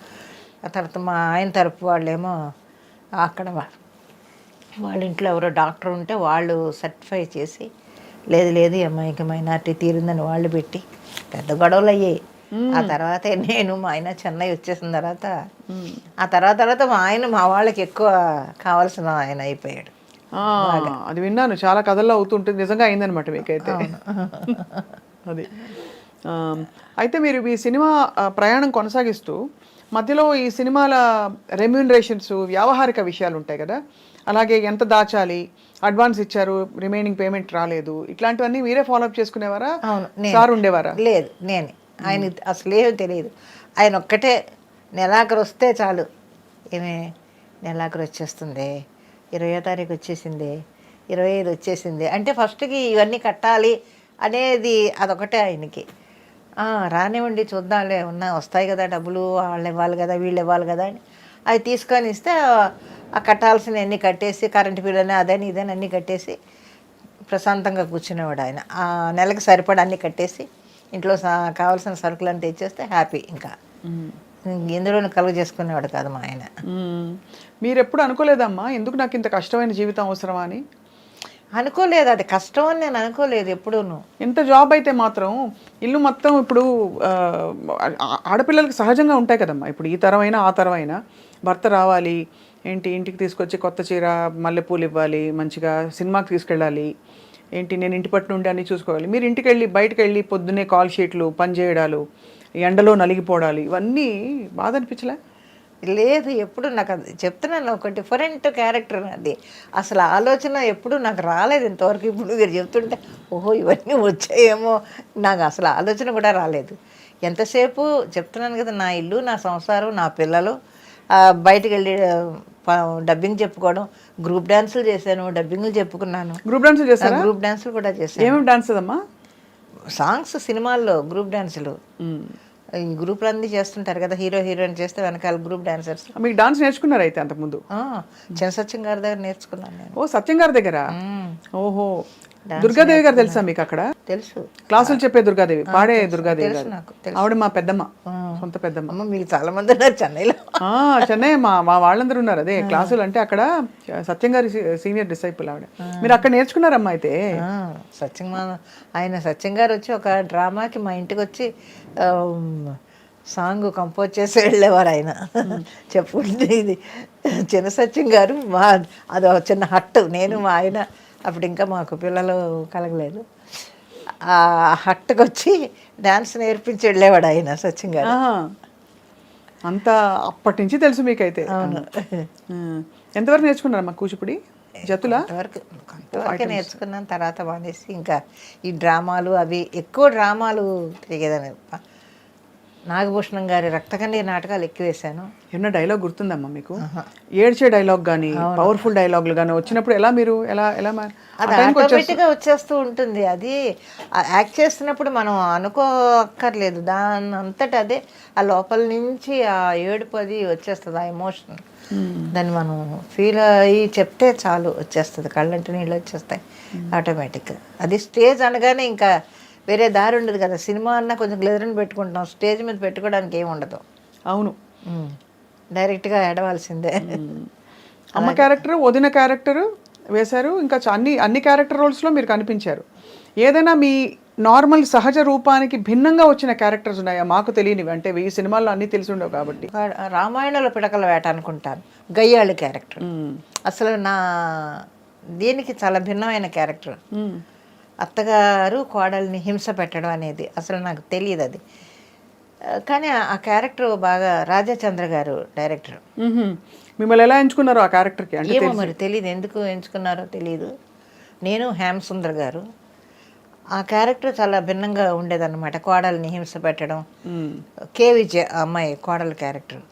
ఆ తర్వాత మా ఆయన తరపు వాళ్ళేమో అక్కడ వాళ్ళ ఇంట్లో ఎవరో డాక్టర్ ఉంటే వాళ్ళు సర్టిఫై చేసి లేదు ఈ అమ్మాయికి మైనార్టీ తీరిందని వాళ్ళు పెట్టి పెద్ద గొడవలు అయ్యాయి. ఆ తర్వాత నేను మా ఆయన చెన్నై వచ్చేసిన తర్వాత మా ఆయన మా వాళ్ళకి ఎక్కువ కావాల్సిన ఆయన అయిపోయాడు. అది విన్నాను, చాలా కథల్లో అవుతుంటుంది. నిజంగా అయిందనమాట మీకైతే అది. అయితే మీరు ఈ సినిమా ప్రయాణం కొనసాగిస్తూ మధ్యలో ఈ సినిమాల రెమ్యూనరేషన్స్, వ్యావహారిక విషయాలు ఉంటాయి కదా, అలాగే ఎంత దాచాలి, అడ్వాన్స్ ఇచ్చారు రిమైనింగ్ పేమెంట్ రాలేదు, ఇట్లాంటివన్నీ మీరే ఫాలోఅప్ చేసుకునేవారా? సార్ ఉండేవారా? లేదు, నేను ఆయన అసలేమీ తెలియదు. ఆయన ఒక్కటే నెలాఖరు వస్తే చాలు, ఏమే నెలాఖరు వచ్చేస్తుంది, 20వ తారీఖు వచ్చేసింది, 25 వచ్చేసింది అంటే ఫస్ట్కి ఇవన్నీ కట్టాలి అనేది అదొకటే ఆయనకి. రానివ్వండి చూద్దాంలే, వస్తాయి కదా డబ్బులు, వాళ్ళు ఇవ్వాలి కదా వీళ్ళు ఇవ్వాలి కదా అని అవి తీసుకొని ఇస్తే ఆ కట్టాల్సిన అన్నీ కట్టేసి, కరెంటు బిల్లు అని అదని ఇదని అన్నీ కట్టేసి ప్రశాంతంగా కూర్చునేవాడు ఆయన. ఆ నెలకి సరిపడా అన్నీ కట్టేసి ఇంట్లో కావాల్సిన సరుకులను తెచ్చేస్తే హ్యాపీ. ఇంకా ఇందులోనే కలుగు చేసుకునేవాడు కాదు మా ఆయన. మీరు ఎప్పుడు అనుకోలేదమ్మా ఎందుకు నాకు ఇంత కష్టమైన జీవితం అవసరమా అని? అనుకోలేదు, అది కష్టం అని నేను అనుకోలేదు ఎప్పుడూను. ఎంత జాబ్ అయితే మాత్రం ఇల్లు మొత్తం ఇప్పుడు ఆడపిల్లలకి సహజంగా ఉంటాయి కదమ్మా. ఇప్పుడు ఈ తరమైనా ఆ తరమైనా భర్త రావాలి, ఏంటి ఇంటికి తీసుకొచ్చి కొత్త చీర మల్లెపూలు ఇవ్వాలి, మంచిగా సినిమాకి తీసుకెళ్ళాలి, ఏంటి నేను ఇంటి పట్టు నుండి అన్నీ చూసుకోవాలి. మీరు ఇంటికి వెళ్ళి బయటకు వెళ్ళి పొద్దున్నే కాల్ షీట్లు పని చేయడాలు, ఎండలో నలిగిపోవడాలు, ఇవన్నీ బాధ అనిపించలే? లేదు, ఎప్పుడు నాకు అది చెప్తున్నాను, ఒక డిఫరెంట్ క్యారెక్టర్ అది. అసలు ఆలోచన ఎప్పుడు నాకు రాలేదు ఇంతవరకు. ఇప్పుడు మీరు చెప్తుంటే ఓహో ఇవన్నీ వచ్చాయేమో, నాకు అసలు ఆలోచన కూడా రాలేదు. ఎంతసేపు చెప్తున్నాను కదా, నా ఇల్లు, నా సంసారం, నా పిల్లలు, బయటికి వెళ్ళి డబ్బింగ్ చెప్పుకోవడం, గ్రూప్ డాన్సులు చేశాను, డబ్బింగ్లు చెప్పుకున్నాను. గ్రూప్ డాన్సులు చేస్తారా? గ్రూప్ డాన్సులు కూడా చేశాను. ఏమేమి డాన్స్ అమ్మా? సాంగ్స్, సినిమాల్లో గ్రూప్ డాన్సులు. ఈ గ్రూప్లు అన్నీ చేస్తుంటారు కదా, హీరో హీరోయిన్ చేస్తే వెనకాల గ్రూప్ డాన్సర్స్. మీకు డాన్స్ నేర్చుకున్నారు అయితే అంతకుముందు? చిన్న సత్యం గారి దగ్గర నేర్చుకున్నాను నేను. ఓ, సత్యం గారి దగ్గర. ఓహో, దుర్గాదేవి గారు తెలుసా మీకు అక్కడ? తెలుసు. క్లాసులు చెప్పే దుర్గాదేవి, పాడే దుర్గాదేవి గారు. నాకు తెలుసు. ఆవిడ మా పెద్దమ్మ, సొంత పెద్దమ్మ. అమ్మ, మీకు చాలా మంది ఉన్నారు చెన్నైలో. చెన్నై మా మా వాళ్ళందరూ ఉన్నారు. అదే క్లాసులు అంటే అక్కడ సత్యం గారి సీనియర్ డిసైపుల్ ఆవిడ. మీరు అక్కడ నేర్చుకున్నారమ్మా అయితే? సత్యం గారు వచ్చి ఒక డ్రామాకి మా ఇంటికి వచ్చి సాంగ్ కంపోజ్ చేసి వెళ్ళేవారు ఆయన. చెప్పుకుంటే ఇది చిన్న సత్యం గారు అది ఒక చిన్న హట్టు. నేను మా ఆయన అప్పుడు ఇంకా మాకు పిల్లలు కలగలేదు. ఆ హట్టుకు వచ్చి డాన్స్ నేర్పించి వెళ్ళేవాడు ఆయన సత్యం గారు. అంతా అప్పటి నుంచి తెలుసు మీకైతే. ఎంతవరకు నేర్చుకున్నారమ్మా కూచిపూడి? జతుల కొంతవరకు నేర్చుకున్నాను, తర్వాత మానేసి ఇంకా ఈ డ్రామాలు అవి ఎక్కువ డ్రామాలు తిరిగేదాన్ని. నాగభూషణం గారి రక్తకన్నీరు నాటకాలు ఎక్కువ వేశాను. ఏమన్నా డైలాగ్ గుర్తుందమ్మా మీకు? ఏడ్చే డైలాగ్ కానీ పవర్ఫుల్ డైలాగులు కానీ వచ్చినప్పుడు ఎలా మీరు ఎలా ఎలా అది ఆటోమేటిక్గా వచ్చేస్తూ ఉంటుంది. అది యాక్ట్ చేస్తున్నప్పుడు మనం అనుకోక్కర్లేదు, దాని అంతటా అదే ఆ లోపల నుంచి ఆ ఏడుపు అది వచ్చేస్తుంది, ఆ ఎమోషన్. దాన్ని మనం ఫీల్ అయ్యి చెప్తే చాలు వచ్చేస్తుంది, కళ్ళంటి నీళ్ళు వచ్చేస్తాయి ఆటోమేటిక్గా. అది స్టేజ్ అనగానే ఇంకా వేరే దారి ఉండదు కదా. సినిమా అన్నా కొంచెం గ్లెజర్ని పెట్టుకుంటాం, స్టేజ్ మీద పెట్టుకోవడానికి ఏమి ఉండదు. అవును, డైరెక్ట్గా ఏడవలసిందే. అమ్మ క్యారెక్టర్, వదిన క్యారెక్టర్ వేశారు, ఇంకా అన్ని క్యారెక్టర్ రోల్స్లో మీరు కనిపించారు. ఏదైనా మీ నార్మల్ సహజ రూపానికి భిన్నంగా వచ్చిన క్యారెక్టర్స్ ఉన్నాయా? మాకు తెలియనివి, అంటే ఈ సినిమాల్లో అన్నీ తెలిసి ఉండవు కాబట్టి. రామాయణంలో పిడకల వేట అనుకుంటాను, గయ్యాళి క్యారెక్టర్. అసలు దీనికి చాలా భిన్నమైన క్యారెక్టర్. అత్తగారు కోడల్ని హింస పెట్టడం అనేది అసలు నాకు తెలియదు అది. కానీ ఆ క్యారెక్టర్ బాగా రాజాచంద్ర గారు డైరెక్టర్. మిమ్మల్ని ఎలా ఎంచుకున్నారో ఆ క్యారెక్టర్కి? ఏమో మరి తెలియదు, ఎందుకు ఎంచుకున్నారో తెలియదు. నేను హేమసుందర్ గారు ఆ క్యారెక్టర్ చాలా భిన్నంగా ఉండేదన్నమాట. కోడల్ని హింస పెట్టడం. కే విజయ అమ్మాయి కోడల క్యారెక్టర్.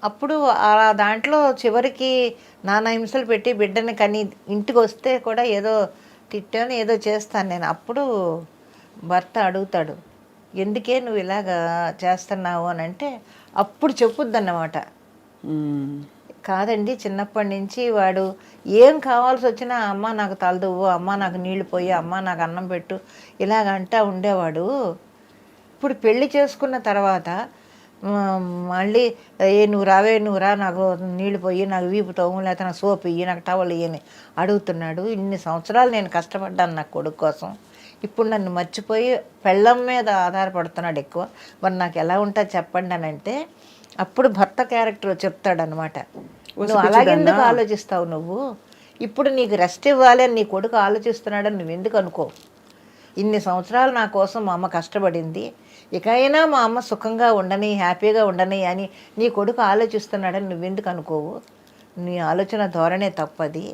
అప్పుడు దాంట్లో చివరికి నానా హింసలు పెట్టి బిడ్డని కని ఇంటికి వస్తే కూడా ఏదో తిట్టాను, ఏదో చేస్తాను నేను. అప్పుడు భర్త అడుగుతాడు, ఎందుకే నువ్వు ఇలాగా చేస్తున్నావు అని అంటే అప్పుడు చెప్పుద్దన్నమాట. కాదండి, చిన్నప్పటి నుంచి వాడు ఏం కావాల్సి వచ్చినా అమ్మ నాకు తలదువ్వు, అమ్మ నాకు నీళ్లు పోయి, అమ్మ నాకు అన్నం పెట్టు ఇలాగంటా ఉండేవాడు. ఇప్పుడు పెళ్లి చేసుకున్న తర్వాత మళ్ళీ నువ్వు రా నాకు నీళ్ళు పోయి, నాకు వీపు తవ్వు, లేకపోతే నాకు సోపు ఇయ్యి, నాకు టవల్ ఇయ్యని అడుగుతున్నాడు. ఇన్ని సంవత్సరాలు నేను కష్టపడ్డాను నా కొడుకు కోసం, ఇప్పుడు నన్ను మర్చిపోయి పెళ్ళం మీద ఆధారపడుతున్నాడు ఎక్కువ. మరి నాకు ఎలా ఉంటుంది చెప్పండి అని అంటే అప్పుడు భర్త క్యారెక్టర్ చెప్తాడనమాట, నువ్వు అలాగెందుకు ఆలోచిస్తావు, నువ్వు ఇప్పుడు నీకు రెస్ట్ ఇవ్వాలి అని నీ కొడుకు ఆలోచిస్తున్నాడని నువ్వు ఎందుకు అనుకో. ఇన్ని సంవత్సరాలు నా కోసం మా అమ్మ కష్టపడింది, ఇకైనా మా అమ్మ సుఖంగా ఉండని, హ్యాపీగా ఉండని అని నీ కొడుకు ఆలోచిస్తున్నాడని నువ్వెందుకు అనుకోవు. నీ ఆలోచన ధోరణే తప్పది.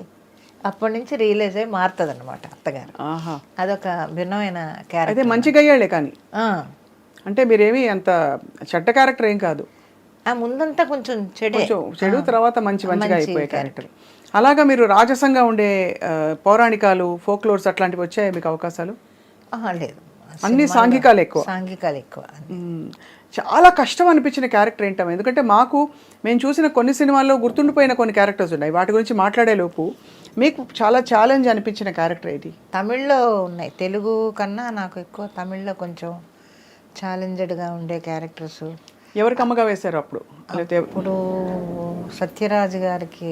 అప్పటి నుంచి రియలైజ్ అయ్యి మారుతుంది అనమాట అత్తగారు. అదొక భిన్నమైన క్యారెక్టర్. అయితే మంచిగా అయ్యాడే కానీ, అంటే మీరేమి అంత చెడ్డ క్యారెక్టర్ ఏం కాదు. ముందంతా కొంచెం చెడు, తర్వాత మంచిగా అయిపోయే క్యారెక్టర్. అలాగా మీరు రాజసంగా ఉండే పౌరాణికాలు, ఫోక్లోర్స్ అట్లాంటివి వచ్చాయి మీకు అవకాశాలు? లేదు, అన్ని సాంఘికాలు ఎక్కువ. చాలా కష్టం అనిపించిన క్యారెక్టర్ ఏంటమ్మా? ఎందుకంటే మేము చూసిన కొన్ని సినిమాల్లో గుర్తుండిపోయిన కొన్ని క్యారెక్టర్స్ ఉన్నాయి, వాటి గురించి మాట్లాడే లోపు మీకు చాలా ఛాలెంజ్ అనిపించిన క్యారెక్టర్ ఏది? తమిళ్లో ఉన్నాయి, తెలుగు కన్నా నాకు ఎక్కువ తమిళ్లో కొంచెం ఛాలెంజ్డ్గా ఉండే క్యారెక్టర్స్. ఎవరికి అమ్మగా వేశారు అప్పుడు? ఇప్పుడు సత్యరాజ్ గారికి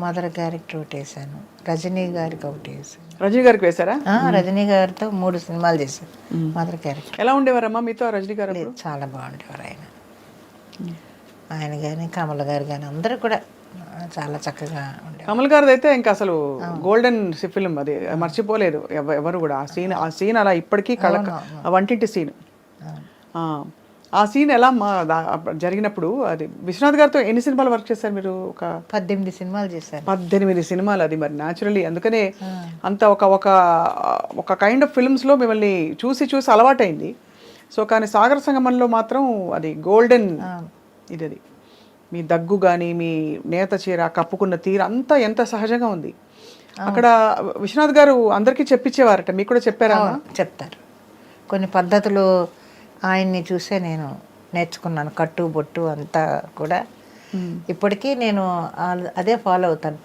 మదర్ క్యారెక్టర్ ఒకటి వేసాను, రజనీ గారికి ఒకటి వేసాను. రజనీ గారికి వేశారా? రజనీ గారితో 3 సినిమాలు చేశాను మదర్ క్యారెక్టర్. ఎలా ఉండేవారమ్మా మీతో రజనీ గారు? చాలా బాగుండేవారు ఆయన కానీ కమల్ గారు కానీ అందరూ కూడా చాలా చక్కగా ఉండేవారు. కమల్ గారిది అయితే ఇంకా అసలు గోల్డెన్ ఫిల్మ్, అది మర్చిపోలేదు ఎవరు కూడా. ఆ సీన్ అలా ఇప్పటికీ వంటింటి సీన్, ఆ సీన్ ఎలా జరిగినప్పుడు. అది విశ్వనాథ్ గారితో ఎన్ని సినిమాలు వర్క్ చేశారు మీరు? ఒక 18 సినిమాలు చేశారు. 18 సినిమాలు. అది మరి న్యాచురలీ అందుకనే అంత ఒక కైండ్ ఆఫ్ ఫిల్మ్స్లో మిమ్మల్ని చూసి అలవాటైంది. సో కానీ సాగర సంగమంలో మాత్రం అది గోల్డెన్ ఇది. మీ దగ్గు కానీ మీ నేత చీర కప్పుకున్న తీరు అంతా ఎంత సహజంగా ఉంది. అక్కడ విశ్వనాథ్ గారు అందరికీ చెప్పించేవారట, మీకు కూడా చెప్పారా? చెప్తారు. కొన్ని పద్ధతులు ఆయన్ని చూసే నేను నేర్చుకున్నాను. కట్టు బొట్టు అంతా కూడా ఇప్పటికీ నేను అదే ఫాలో అవుతాను.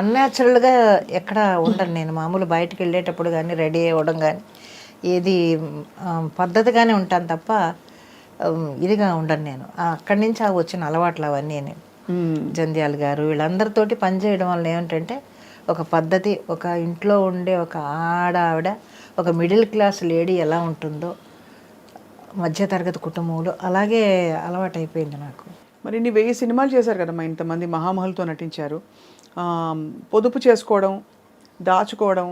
అన్యాచురల్గా ఎక్కడ ఉండను నేను. మామూలు బయటకు వెళ్ళేటప్పుడు కానీ రెడీ అవ్వడం కానీ ఏది పద్ధతిగానే ఉంటాను తప్ప ఇదిగా ఉండను నేను. అక్కడి నుంచి వచ్చిన అలవాట్లు అవన్నీ నేను. జంధ్యాల గారు వీళ్ళందరితోటి పనిచేయడం వల్ల ఏమిటంటే ఒక పద్ధతి, ఒక ఇంట్లో ఉండే ఒక ఆవిడ, ఒక మిడిల్ క్లాస్ లేడీ ఎలా ఉంటుందో మధ్యతరగతి కుటుంబంలో అలాగే అలవాటైపోయింది నాకు. మరి ఇన్ని 1000 సినిమాలు చేశారు కదమ్మా, ఇంతమంది మహామహులతో నటించారు. పొదుపు చేసుకోవడం, దాచుకోవడం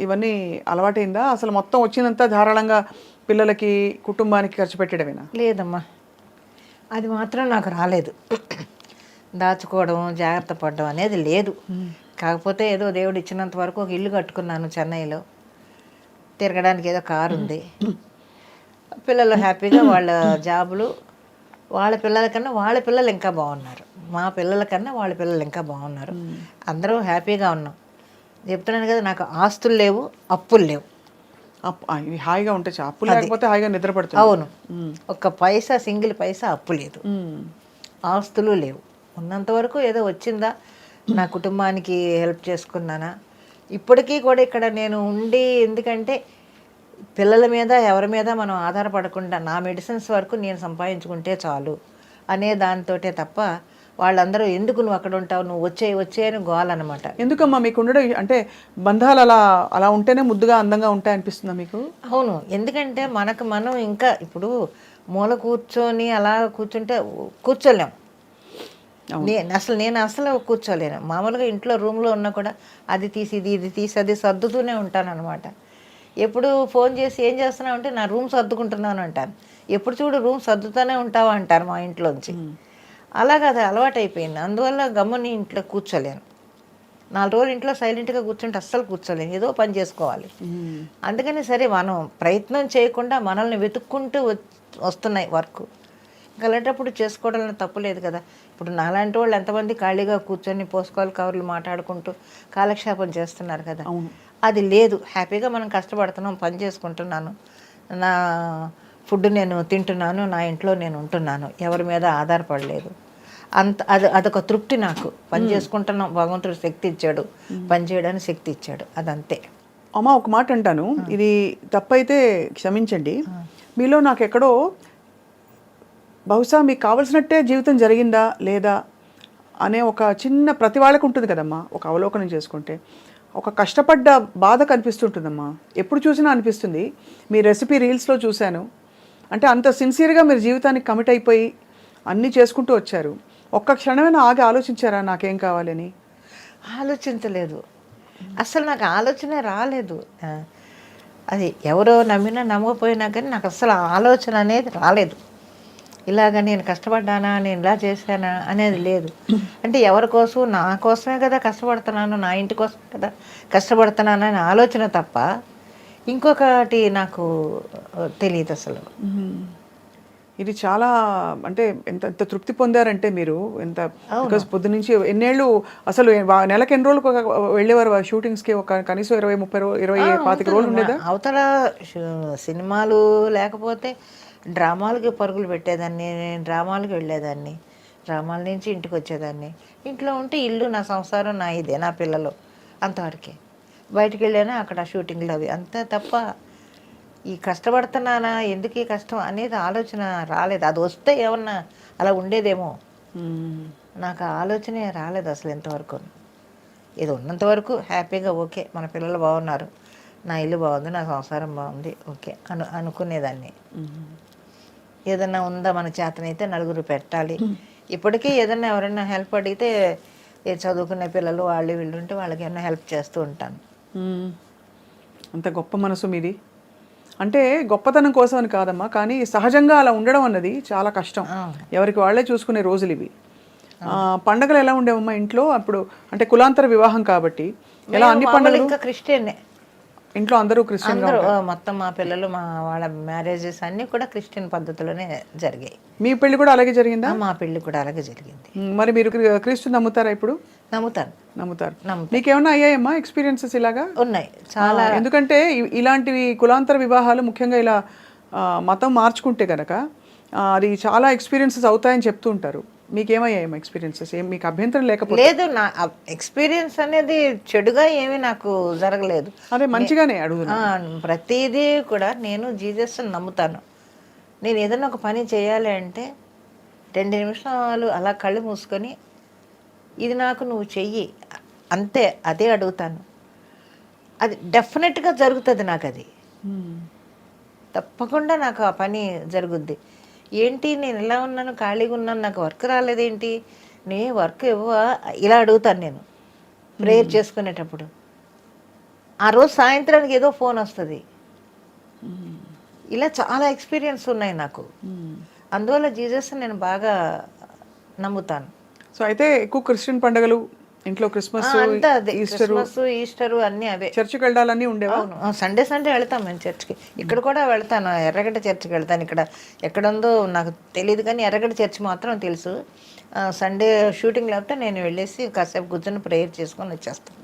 ఇవన్నీ అలవాటైందా? అసలు మొత్తం వచ్చినంత ధారాళంగా పిల్లలకి కుటుంబానికి ఖర్చు పెట్టడమేనా? లేదమ్మా, అది మాత్రం నాకు రాలేదు. దాచుకోవడం, జాగ్రత్త పడడం అనేది లేదు. కాకపోతే ఏదో దేవుడు ఇచ్చినంత వరకు ఒక ఇల్లు కట్టుకున్నాను చెన్నైలో. తిరగడానికి ఏదో కారు ఉంది. పిల్లలు హ్యాపీగా వాళ్ళ జాబులు, వాళ్ళ పిల్లల కన్నా వాళ్ళ పిల్లలు ఇంకా బాగున్నారు, మా పిల్లల కన్నా వాళ్ళ పిల్లలు ఇంకా బాగున్నారు. అందరూ హ్యాపీగా ఉన్నాం. చెప్తున్నాను కదా, నాకు ఆస్తులు లేవు, అప్పులు లేవు. ఇవి హాయిగా ఉంటాయి. అప్పులు లేకపోతే హాయిగా నిద్రపడుతుంది. అవును, ఒక్క పైసా, సింగిల్ పైసా అప్పు లేదు, ఆస్తులు లేవు. ఉన్నంత వరకు ఏదో వచ్చిందా, నా కుటుంబానికి హెల్ప్ చేసుకున్నానా. ఇప్పటికీ కూడా ఇక్కడ నేను ఉండి, ఎందుకంటే పిల్లల మీద ఎవరి మీద మనం ఆధారపడకుండా నా మెడిసిన్స్ వరకు నేను సంపాదించుకుంటే చాలు అనే దానితోటే తప్ప వాళ్ళందరూ ఎందుకు నువ్వు అక్కడ ఉంటావు, నువ్వు వచ్చే అని గోలనమాట. ఎందుకమ్మా మీకు ఉండడం, అంటే బంధాలు అలా అలా ఉంటేనే ముద్దుగా అందంగా ఉంటాయి అనిపిస్తుందా మీకు? అవును, ఎందుకంటే మనం ఇంకా ఇప్పుడు మూల కూర్చొని అలా కూర్చుంటే కూర్చోలేం. నేను అసలు కూర్చోలేను. మామూలుగా ఇంట్లో రూమ్లో ఉన్నా కూడా అది తీసి ఇది తీసి అది సర్దుతూనే ఉంటాను అనమాట. ఎప్పుడు ఫోన్ చేసి ఏం చేస్తున్నావు అంటే నా రూమ్ సర్దుకుంటున్నాను అంటాను. ఎప్పుడు చూడు రూమ్ సర్దుతూనే ఉంటావా అంటారు మా ఇంట్లోంచి. అలాగే అది అలవాటు అయిపోయింది. అందువల్ల గమ్ముని ఇంట్లో కూర్చోలేను. 4 రోజులు ఇంట్లో సైలెంట్గా కూర్చుంటే అస్సలు కూర్చోలేను, ఏదో పని చేసుకోవాలి. అందుకని సరే మనం ప్రయత్నం చేయకుండా మనల్ని వెతుక్కుంటూ వస్తున్నాయి వర్క్. ఇంకా అలాంటప్పుడు చేసుకోవడంలో తప్పు లేదు కదా. ఇప్పుడు నాలాంటి వాళ్ళు ఎంతమంది ఖాళీగా కూర్చొని పోసుకోవాలి కవర్లు మాట్లాడుకుంటూ కాలక్షేపం చేస్తున్నారు కదా. అది లేదు. హ్యాపీగా మనం కష్టపడుతున్నాం, పని చేసుకుంటున్నాను, నా ఫుడ్ నేను తింటున్నాను, నా ఇంట్లో నేను ఉంటున్నాను, ఎవరి మీద ఆధారపడలేదు. అదొక తృప్తి నాకు. పని చేసుకుంటున్నాం, భగవంతుడు శక్తి ఇచ్చాడు, పని చేయడానికి శక్తి ఇచ్చాడు, అదంతే. అమ్మ ఒక మాట అంటాను, ఇది తప్పైతే క్షమించండి. మీలో నాకు ఎక్కడో బహుశా మీకు కావలసినట్టే జీవితం జరిగిందా లేదా అనే ఒక చిన్న ప్రతి వాళ్ళకు ఉంటుంది కదమ్మా, ఒక అవలోకనం చేసుకుంటే ఒక కష్టపడ్డ బాధ కనిపిస్తుంటుందమ్మా. ఎప్పుడు చూసినా అనిపిస్తుంది. మీ రెసిపీ రీల్స్లో చూశాను. అంటే అంత సిన్సియర్గా మీరు జీవితానికి కమిట్ అయిపోయి అన్నీ చేసుకుంటూ వచ్చారు. ఒక్క క్షణమైనా ఆగి ఆలోచించారా నాకేం కావాలని? ఆలోచించలేదు అసలు, నాకు ఆలోచనే రాలేదు. అది ఎవరో నమ్మినా నమ్మకపోయినా కానీ నాకు అసలు ఆలోచన అనేది రాలేదు. ఇలాగ నేను కష్టపడ్డానా, నేను ఇలా చేశానా అనేది లేదు. అంటే ఎవరి కోసం, నా కోసమే కదా కష్టపడుతున్నాను, నా ఇంటి కోసం కదా కష్టపడుతున్నాను అనే ఆలోచన తప్ప ఇంకొకటి నాకు తెలియదు అసలు. ఇది చాలా అంటే ఎంత తృప్తి పొందారంటే మీరు, ఎంత పొద్దు నుంచి ఎన్నేళ్ళు అసలు నెలకు ఎన్ని రోజులు వెళ్ళేవారు షూటింగ్స్కి? ఒక కనీసం 20-30 రోజులు ఉండేదా? అవతల సినిమాలు లేకపోతే డ్రామాలకి పరుగులు పెట్టేదాన్ని, నేను డ్రామాలకు వెళ్ళేదాన్ని, డ్రామాల నుంచి ఇంటికి వచ్చేదాన్ని. ఇంట్లో ఉంటే ఇల్లు, నా సంసారం, నా ఇదే, నా పిల్లలు, అంతవరకే. బయటికి వెళ్ళానా అక్కడ షూటింగ్లు అవి, అంతే తప్ప ఈ కష్టపడుతున్నానా, ఎందుకు ఈ కష్టం అనేది ఆలోచన రాలేదు. అది వస్తే ఏమన్నా అలా ఉండేదేమో, నాకు ఆలోచనే రాలేదు అసలు ఇంతవరకు. ఇది ఉన్నంతవరకు హ్యాపీగా ఓకే, మన పిల్లలు బాగున్నారు, నా ఇల్లు బాగుంది, నా సంసారం బాగుంది, ఓకే అనుకునేదాన్ని. ఏదన్నా ఉందా మన చేతనైతే నలుగురు పెట్టాలి. ఇప్పటికీ ఏదన్నా ఎవరైనా హెల్ప్ అడిగితే, చదువుకునే పిల్లలు వాళ్ళు వీళ్ళు ఉంటే వాళ్ళకి ఏమైనా హెల్ప్ చేస్తూ ఉంటాను. అంత గొప్ప మనసు మీది. అంటే గొప్పతనం కోసం అని కాదమ్మా, కానీ సహజంగా అలా ఉండడం అన్నది చాలా కష్టం. ఎవరికి వాళ్ళే చూసుకునే రోజులు ఇవి. పండగలు ఎలా ఉండేవమ్మా ఇంట్లో అప్పుడు? అంటే కులాంతర వివాహం కాబట్టి ఎలా అన్ని పండుగలు? ఇంకా క్రిస్టియన్ ఇంట్లో అందరూ క్రిస్టియన్ అందరూ మొత్తం మా పిల్లలు మా వాళ్ళ మ్యారేజెస్ అన్నీ కూడా క్రిస్టియన్ పద్ధతిలోనే జరిగాయి. మీ పెళ్లి కూడా అలాగే జరిగిందా? మా పెళ్లి కూడా అలాగే జరిగింది. మరి మీరు క్రీస్తు నమ్ముతారా ఇప్పుడు? నమ్ముతారు. నమ్ముతారు. మీకేమన్నా అయ్యాయమ్మా ఎక్స్పీరియన్సెస్ ఇలాగా? ఉన్నాయి చాలా. ఎందుకంటే ఇలాంటివి కులాంతర వివాహాలు ముఖ్యంగా ఇలా మతం మార్చుకుంటే కనుక అది చాలా ఎక్స్పీరియన్సెస్ అవుతాయని చెప్తూ ఉంటారు. మీకేమయ్యాయమ్మా ఎక్స్పీరియన్సెస్? ఏం మీకు అభ్యంతరం లేకపోతే? లేదు, నా ఎక్స్పీరియన్స్ అనేది చెడుగా ఏమీ నాకు జరగలేదు. అదే మంచిగానే అడుగుతున్నా. ప్రతిదీ కూడా నేను జీసస్ నమ్ముతాను. నేను ఏదైనా ఒక పని చేయాలి అంటే 2 నిమిషాలు అలా కళ్ళు మూసుకొని ఇది నాకు నువ్వు చెయ్యి అంతే, అదే అడుగుతాను. అది డెఫినెట్గా జరుగుతుంది. నాకు అది తప్పకుండా నాకు ఆ పని జరుగుద్ది. ఏంటి నేను ఇలా ఉన్నాను, ఖాళీగా ఉన్నాను, నాకు వర్క్ రాలేదేంటి, నే వర్క్ ఇవ్వవా, ఇలా అడుగుతాను నేను ప్రేయర్ చేసుకునేటప్పుడు. ఆ రోజు సాయంత్రానికి ఏదో ఫోన్ వస్తుంది. ఇలా చాలా ఎక్స్పీరియన్స్ ఉన్నాయి నాకు. అందువల్ల జీసస్ నేను బాగా నమ్ముతాను. సో అయితే ఎక్కువ క్రిస్టియన్ పండుగలు ఇంట్లో క్రిస్మస్, ఈస్టరు అన్నీ అవే. చర్చికి వెళ్ళాలని ఉండేవా? అవును, సండే వెళ్తాం మేము చర్చ్కి. ఇక్కడ కూడా వెళ్తాను, ఎర్రగడ్డ చర్చికి వెళ్తాను. ఇక్కడ ఎక్కడుందో నాకు తెలియదు కానీ ఎర్రగడ్డ చర్చి మాత్రం తెలుసు. సండే షూటింగ్ లేకపోతే నేను వెళ్ళేసి కాసేపు కూర్చొని ప్రేయర్ చేసుకొని వచ్చేస్తాను.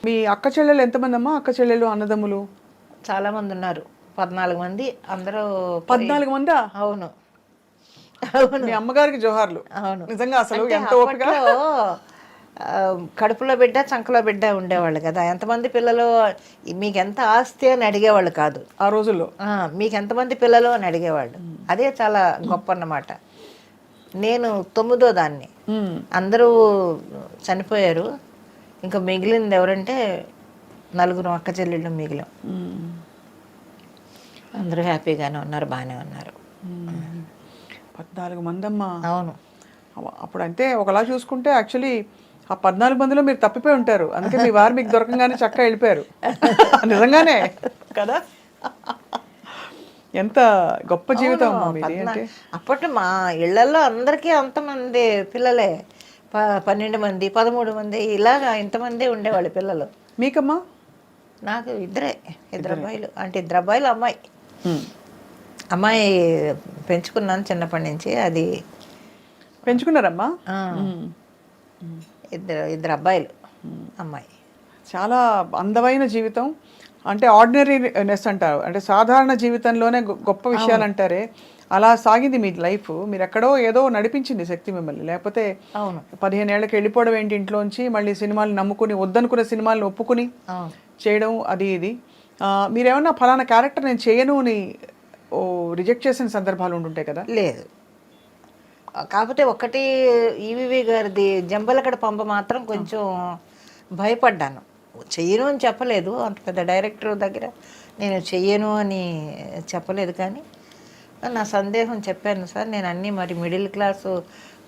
మీ అక్క చెల్లెలు ఎంతమంది అమ్మా? అక్క చెల్లెలు అన్నదమ్ములు చాలా మంది ఉన్నారు, 14 మంది. అందరూ 14 మందా? అవును. మీ అమ్మగారికి జోహార్లు. అవును, నిజంగా అసలు ఎంత ఓపిక. కడుపులో బిడ్డ చంకలో బిడ్డ ఉండేవాళ్ళు కదా. ఎంతమంది పిల్లలు, మీకు ఎంత ఆస్తి అని అడిగేవాళ్ళు కాదు ఆ రోజుల్లో. మీకు ఎంతమంది పిల్లలు అని అడిగేవాళ్ళు. అదే చాలా గొప్ప అన్నమాట. నేను 9వ దాన్ని. అందరూ చనిపోయారు. ఇంకా మిగిలింది ఎవరంటే 4 అక్క చెల్లెళ్ళు మిగిలాం. అందరూ హ్యాపీగానే ఉన్నారు, బాగానే ఉన్నారు. 14 మంది అమ్మా. అవును. అప్పుడు అంటే ఒకలా చూసుకుంటే యాక్చువల్లీ ఆ 14 మందిలో మీరు తప్పిపోయి ఉంటారు. అందుకే మీ వారు మీకు దొరకంగానే చక్కగా వెళ్ళిపోయారు. నిజంగానే కదా. ఎంత గొప్ప జీవితం మీది. అంటే అప్పట్లో మా ఇళ్లలో అందరికీ అంతమంది పిల్లలే, 12 మంది 13 మంది ఇలాగా ఇంతమంది ఉండేవాళ్ళు పిల్లలు. మీకమ్మా? నాకు ఇద్దరు అబ్బాయిలు. అంటే 2 అబ్బాయిలు, అమ్మాయి పెంచుకున్నాను చిన్నప్పటి నుంచి. అది పెంచుకున్నారమ్మా? ఇద్దరు అబ్బాయిలు, అమ్మాయి. చాలా అందమైన జీవితం. అంటే ఆర్డినరీనెస్ అంటారు, అంటే సాధారణ జీవితంలోనే గొప్ప విషయాలు అంటారే, అలా సాగింది మీ లైఫ్. మీరు ఎక్కడో ఏదో నడిపించింది శక్తి మిమ్మల్ని. లేకపోతే 15 ఏళ్ళకి వెళ్ళిపోవడం ఏంటి ఇంట్లోంచి, మళ్ళీ సినిమాలు నమ్ముకుని వద్దనుకున్న సినిమాలను ఒప్పుకుని చేయడం, అది ఇది. మీరేమన్నా ఫలానా క్యారెక్టర్ నేను చేయను అని రిజెక్ట్ చేసిన సందర్భాలు ఉంటుంటాయి కదా? లేదు, కాకపోతే ఒకటి ఈవీవి గారిది జంబలకడ పంప మాత్రం కొంచెం భయపడ్డాను. చెయ్యను అని చెప్పలేదు, అంత పెద్ద డైరెక్టర్ దగ్గర నేను చెయ్యను అని చెప్పలేదు. కానీ నా సందేహం చెప్పాను, సార్ నేను అన్నీ మరి మిడిల్ క్లాసు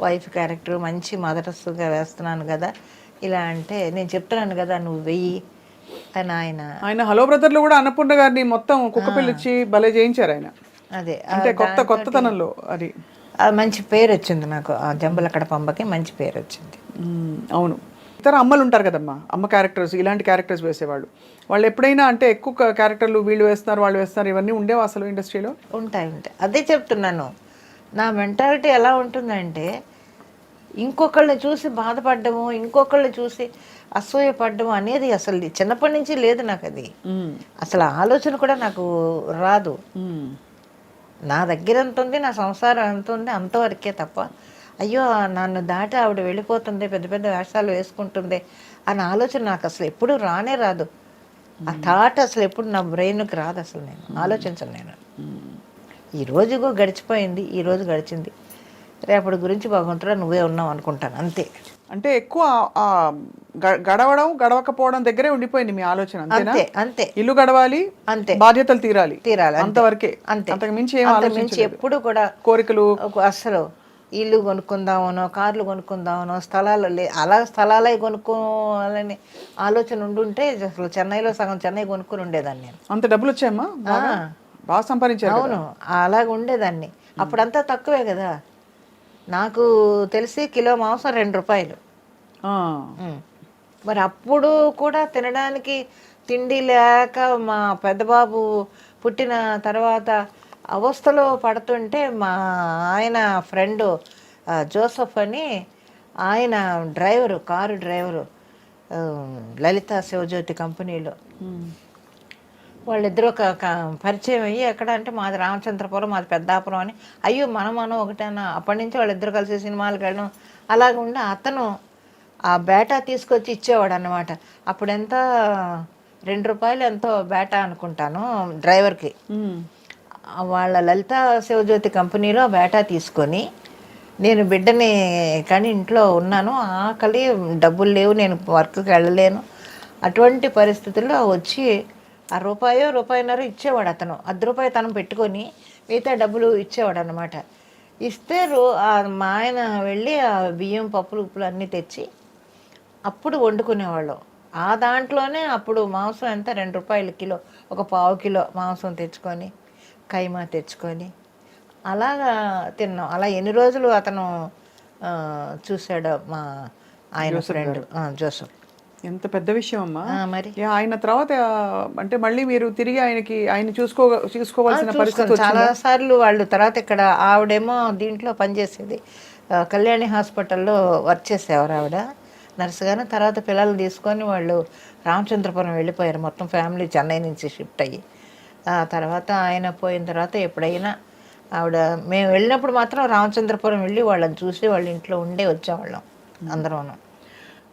వైఫ్ క్యారెక్టర్ మంచి మదరస్సుగా వేస్తున్నాను కదా, ఇలా అంటే నేను చెప్తున్నాను కదా నువ్వు వెయ్యి అని. ఆయన హలో బ్రదర్లో కూడా అన్నపూర్ణ గారిని మొత్తం కుక్క పిల్లిచ్చి భలే చేయించారు ఆయన. అదే అంటే కొత్తతనంలో అది మంచి పేరు వచ్చింది నాకు. ఆ జంబలకడ పంపకి మంచి పేరు వచ్చింది. అవును. ఇతర అమ్మలు ఉంటారు కదమ్మా, అమ్మ క్యారెక్టర్స్, ఇలాంటి క్యారెక్టర్స్ వేసేవాళ్ళు. వాళ్ళు ఎప్పుడైనా అంటే ఎక్కువ క్యారెక్టర్లు వీళ్ళు వేస్తున్నారు వాళ్ళు వేస్తున్నారు ఇవన్నీ ఉండేవా అసలు ఇండస్ట్రీలో? ఉంటాయి. అదే చెప్తున్నాను, నా మెంటాలిటీ ఎలా ఉంటుందంటే ఇంకొకళ్ళని చూసి బాధపడ్డము, ఇంకొకళ్ళని చూసి అసూయపడ్డము అనేది అసలు చిన్నప్పటి నుంచి లేదు నాకు. అది అసలు ఆలోచన కూడా నాకు రాదు. నా దగ్గర ఎంత ఉంది, నా సంసారం ఎంత ఉంది, అంతవరకే తప్ప అయ్యో నన్ను దాటి ఆవిడ వెళ్ళిపోతుంది, పెద్ద పెద్ద వేషాలు వేసుకుంటుంది అన్న ఆలోచన నాకు అసలు ఎప్పుడు రానే రాదు. ఆ థాట్ అసలు ఎప్పుడు నా బ్రెయిన్కి రాదు. అసలు నేను ఆలోచించను. నేను ఈరోజు గడిచిపోయింది, ఈరోజు గడిచింది, రేపటి గురించి భగవంతుడా నువ్వే ఉన్నావు అనుకుంటాను అంతే. అంటే ఎక్కువ గడవడం గడవకపోవడం దగ్గరే ఉండిపోయింది మీ ఆలోచన. అంతే అంతే. ఇల్లు గడవాలి, అంతే, బాధ్యతలు తీరాలి, అంతవరకే, అంతే. అంతకు మించి ఏం ఆలోచించలేదు ఎప్పుడు కూడా. కోరికలు అసలు ఇల్లు కొనుక్కుందామనో, కార్లు కొనుక్కుందామనో, స్థలాలు అలా స్థలాలే కొనుక్కోవాలని ఆలోచన ఉండుంటే అసలు చెన్నైలో సగం చెన్నై కొనుక్కుని ఉండేదాన్ని నేను. అంత డబ్బులు వచ్చాయమ్మా? బాగా సంపాదించారు. అవును, అలాగ ఉండేదాన్ని. అప్పుడంతా తక్కువే కదా. నాకు తెలిసి కిలో మాంసం 2 రూపాయలు. మరి అప్పుడు కూడా తినడానికి తిండి లేక మా పెద్దబాబు పుట్టిన తర్వాత అవస్థలో పడుతుంటే మా ఆయన ఫ్రెండు జోసఫ్ అని, ఆయన డ్రైవరు, కారు డ్రైవరు, ఆ, లలిత శివజ్యోతి కంపెనీలో. వాళ్ళిద్దరూ పరిచయం అయ్యి, ఎక్కడ అంటే మాది రామచంద్రపురం, మాది పెద్దాపురం అని. అయ్యో మనం ఒకటేనా. అప్పటి నుంచి వాళ్ళిద్దరు కలిసి సినిమాలకు వెళ్ళడం అలాగ ఉండి అతను ఆ బేటా తీసుకొచ్చి ఇచ్చేవాడు అన్నమాట. అప్పుడు ఎంత, ₹2 ఎంతో బేటా అనుకుంటాను డ్రైవర్కి. వాళ్ళ లలిత శివజ్యోతి కంపెనీలో బేటా తీసుకొని నేను బిడ్డని కానీ ఇంట్లో ఉన్నాను, ఆకలి, డబ్బులు లేవు, నేను వర్క్కి వెళ్ళలేను. అటువంటి పరిస్థితుల్లో వచ్చి ఆ రూపాయన్నర ఇచ్చేవాడు అతను. ₹10 తను పెట్టుకొని మిగతా డబ్బులు ఇచ్చేవాడు అనమాట. ఇస్తే మా ఆయన వెళ్ళి ఆ బియ్యం, పప్పులు, ఉప్పులు అన్నీ తెచ్చి అప్పుడు వండుకునేవాళ్ళు. ఆ దాంట్లోనే అప్పుడు మాంసం ఎంత, ₹2 కిలో, ఒక పావు కిలో మాంసం తెచ్చుకొని, కైమా తెచ్చుకొని అలాగా తిన్నాం. అలా ఎన్ని రోజులు అతను చూశాడు మా ఆయన ఫ్రెండ్ జోసఫ్. ఎంత పెద్ద విషయం అమ్మా. మరి ఆయన తర్వాత అంటే మళ్ళీ మీరు తిరిగి ఆయన చూసుకోవాల్సిన పరిస్థితి చాలా సార్లు వాళ్ళు. తర్వాత ఇక్కడ ఆవిడేమో దీంట్లో పనిచేసేది, కళ్యాణి హాస్పిటల్లో వర్క్ చేసేవారు ఆవిడ నర్సుగాను. తర్వాత పిల్లలు తీసుకొని వాళ్ళు రామచంద్రపురం వెళ్ళిపోయారు, మొత్తం ఫ్యామిలీ చెన్నై నుంచి షిఫ్ట్ అయ్యి. ఆ తర్వాత ఆయన పోయిన తర్వాత ఎప్పుడైనా ఆవిడ, మేము వెళ్ళినప్పుడు మాత్రం రామచంద్రపురం వెళ్ళి వాళ్ళని చూసి వాళ్ళ ఇంట్లో ఉండే వచ్చేవాళ్ళం అందరం.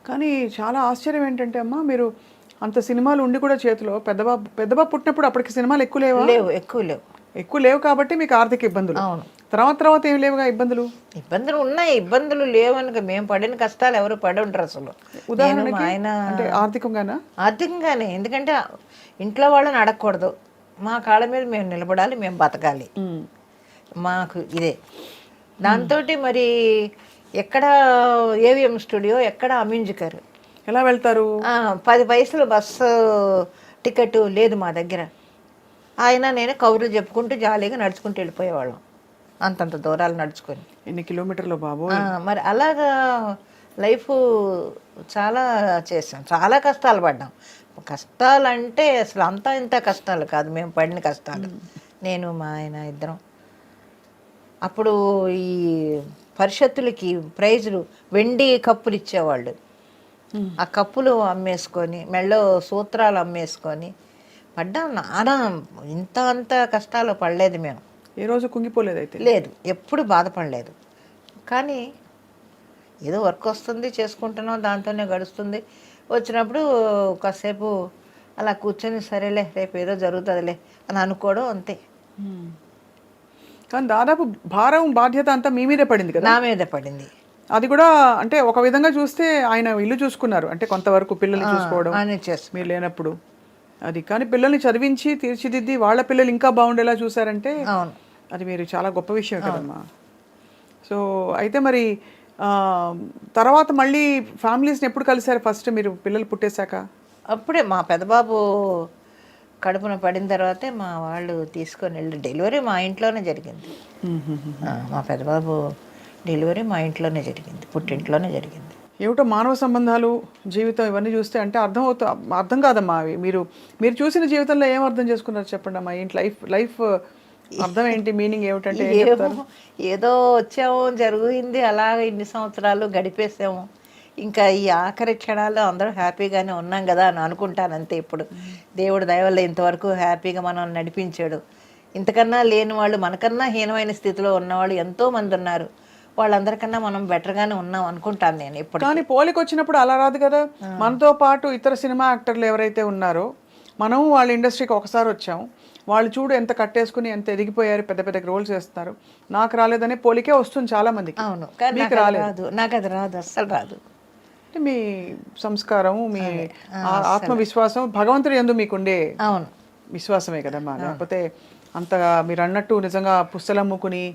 కానీ చాలా ఆశ్చర్యం ఏంటంటే అమ్మా, మీరు అంత సినిమాలు ఉండి కూడా చేతిలో పెద్దబాబు పుట్టినప్పుడు అప్పటికి సినిమాలు ఎక్కువ ఎక్కువ లేవు కాబట్టి మీకు ఆర్థిక ఇబ్బందులు. అవును. తర్వాత ఏం లేవుగా ఇబ్బందులు? ఇబ్బందులు ఉన్నాయి, ఇబ్బందులు లేవనుక మేము పడిన కష్టాలు ఎవరు పడి ఉంటారు అసలు. ఉదాహరణకి ఆయన అంటే ఆర్థికంగానే, ఎందుకంటే ఇంట్లో వాళ్ళని అడగకూడదు, మా కాళ్ళ మీద మేము నిలబడాలి, మేము బతకాలి, మాకు ఇదే. దాంతో మరి ఎక్కడ ఏవిఎం స్టూడియో, ఎక్కడ అమ్యూజికర్, ఎలా వెళ్తారు? 10 పైసలు బస్సు టికెట్ లేదు మా దగ్గర. ఆయన నేను కబుర్లు చెప్పుకుంటూ జాలీగా నడుచుకుంటూ వెళ్ళిపోయేవాళ్ళం, అంతంత దూరాలు నడుచుకొని. ఎన్ని కిలోమీటర్లు బాబు. మరి అలాగా లైఫ్ చాలా చేసాం, చాలా కష్టాలు పడ్డాం. కష్టాలు అంటే అసలు అంతా ఇంత కష్టాలు కాదు మేము పడిన కష్టాలు. నేను మా ఆయన ఇద్దరం. అప్పుడు ఈ పరిషత్తులకి ప్రైజులు, వెండి కప్పులు ఇచ్చేవాళ్ళు. ఆ కప్పులు అమ్మేసుకొని, మెళ్ళో సూత్రాలు అమ్మేసుకొని పడ్డాం. నానా అంత కష్టాలు పడలేదు మేము. ఏ రోజు కుంగిపోలేదు అయితే? లేదు, ఎప్పుడు బాధపడలేదు. కానీ ఏదో వర్క్ వస్తుంది, చేసుకుంటున్నాం, దాంతోనే గడుస్తుంది. వచ్చినప్పుడు కాసేపు అలా కూర్చొని సరేలే రేపు ఏదో జరుగుతుందిలే అని అనుకోవడం, అంతే. కానీ దాదాపు భారం, బాధ్యత అంతా మీ మీదే పడింది కదా? నా మీదే పడింది. అది కూడా అంటే ఒక విధంగా చూస్తే ఆయన ఇల్లు చూసుకున్నారు, అంటే కొంతవరకు పిల్లల్ని చూసుకోవడం మీరు లేనప్పుడు అది. కానీ పిల్లల్ని చదివించి తీర్చిదిద్ది వాళ్ళ పిల్లలు ఇంకా బాగుండేలా చూసారంటే అది మీరు చాలా గొప్ప విషయం కదమ్మా. సో అయితే మరి తర్వాత మళ్ళీ ఫ్యామిలీస్ని ఎప్పుడు కలిసారు ఫస్ట్ మీరు పిల్లలు పుట్టేశాక? అప్పుడే మా పెద్దబాబు కడుపున పడిన తర్వాతే మా వాళ్ళు తీసుకొని వెళ్ళి, డెలివరీ మా ఇంట్లోనే జరిగింది. మా పెద్దబాబు డెలివరీ మా ఇంట్లోనే జరిగింది, పుట్టింట్లోనే జరిగింది. ఏమిటో మానవ సంబంధాలు, జీవితం ఇవన్నీ చూస్తే అంటే అర్థం కాదమ్మా అవి. మీరు చూసిన జీవితంలో ఏం అర్థం చేసుకున్నారు చెప్పండి అమ్మా. ఏంటి లైఫ్ అర్థం ఏంటి, మీనింగ్ ఏమిటంటే? ఏదో వచ్చాము, జరిగింది, అలాగ ఇన్ని సంవత్సరాలు గడిపేసాము, ఇంకా ఈ ఆఖరి క్షణాల్లో అందరూ హ్యాపీగానే ఉన్నాం కదా అని అనుకుంటాను అంతే. ఇప్పుడు దేవుడు దయ వల్ల ఇంతవరకు హ్యాపీగా మనం నడిపించాడు. ఇంతకన్నా లేని వాళ్ళు, మనకన్నా హీనమైన స్థితిలో ఉన్నవాళ్ళు ఎంతోమంది ఉన్నారు. వాళ్ళందరికన్నా మనం బెటర్గానే ఉన్నాం అనుకుంటాను నేను ఇప్పుడు. కానీ పోలికి వచ్చినప్పుడు అలా రాదు కదా. మనతో పాటు ఇతర సినిమా యాక్టర్లు ఎవరైతే ఉన్నారో, మనం వాళ్ళ ఇండస్ట్రీకి ఒకసారి వచ్చాం, వాళ్ళు చూడు ఎంత కట్టేసుకుని ఎంత ఎదిగిపోయారు, పెద్ద పెద్ద రోల్స్ చేస్తున్నారు. నాకు రాలేదనే పోలికే వస్తుంది చాలా మందికి. అవును, మీకు రాలేదు. నాకు అది రాదు, అస్సలు రాదు. అంటే మీ సంస్కారం, మీ ఆత్మవిశ్వాసం, భగవంతుడి యందు మీకుండే విశ్వాసమే కదమ్మా. లేకపోతే అంతగా మీరు అన్నట్టు నిజంగా పుస్తలమ్ముకుని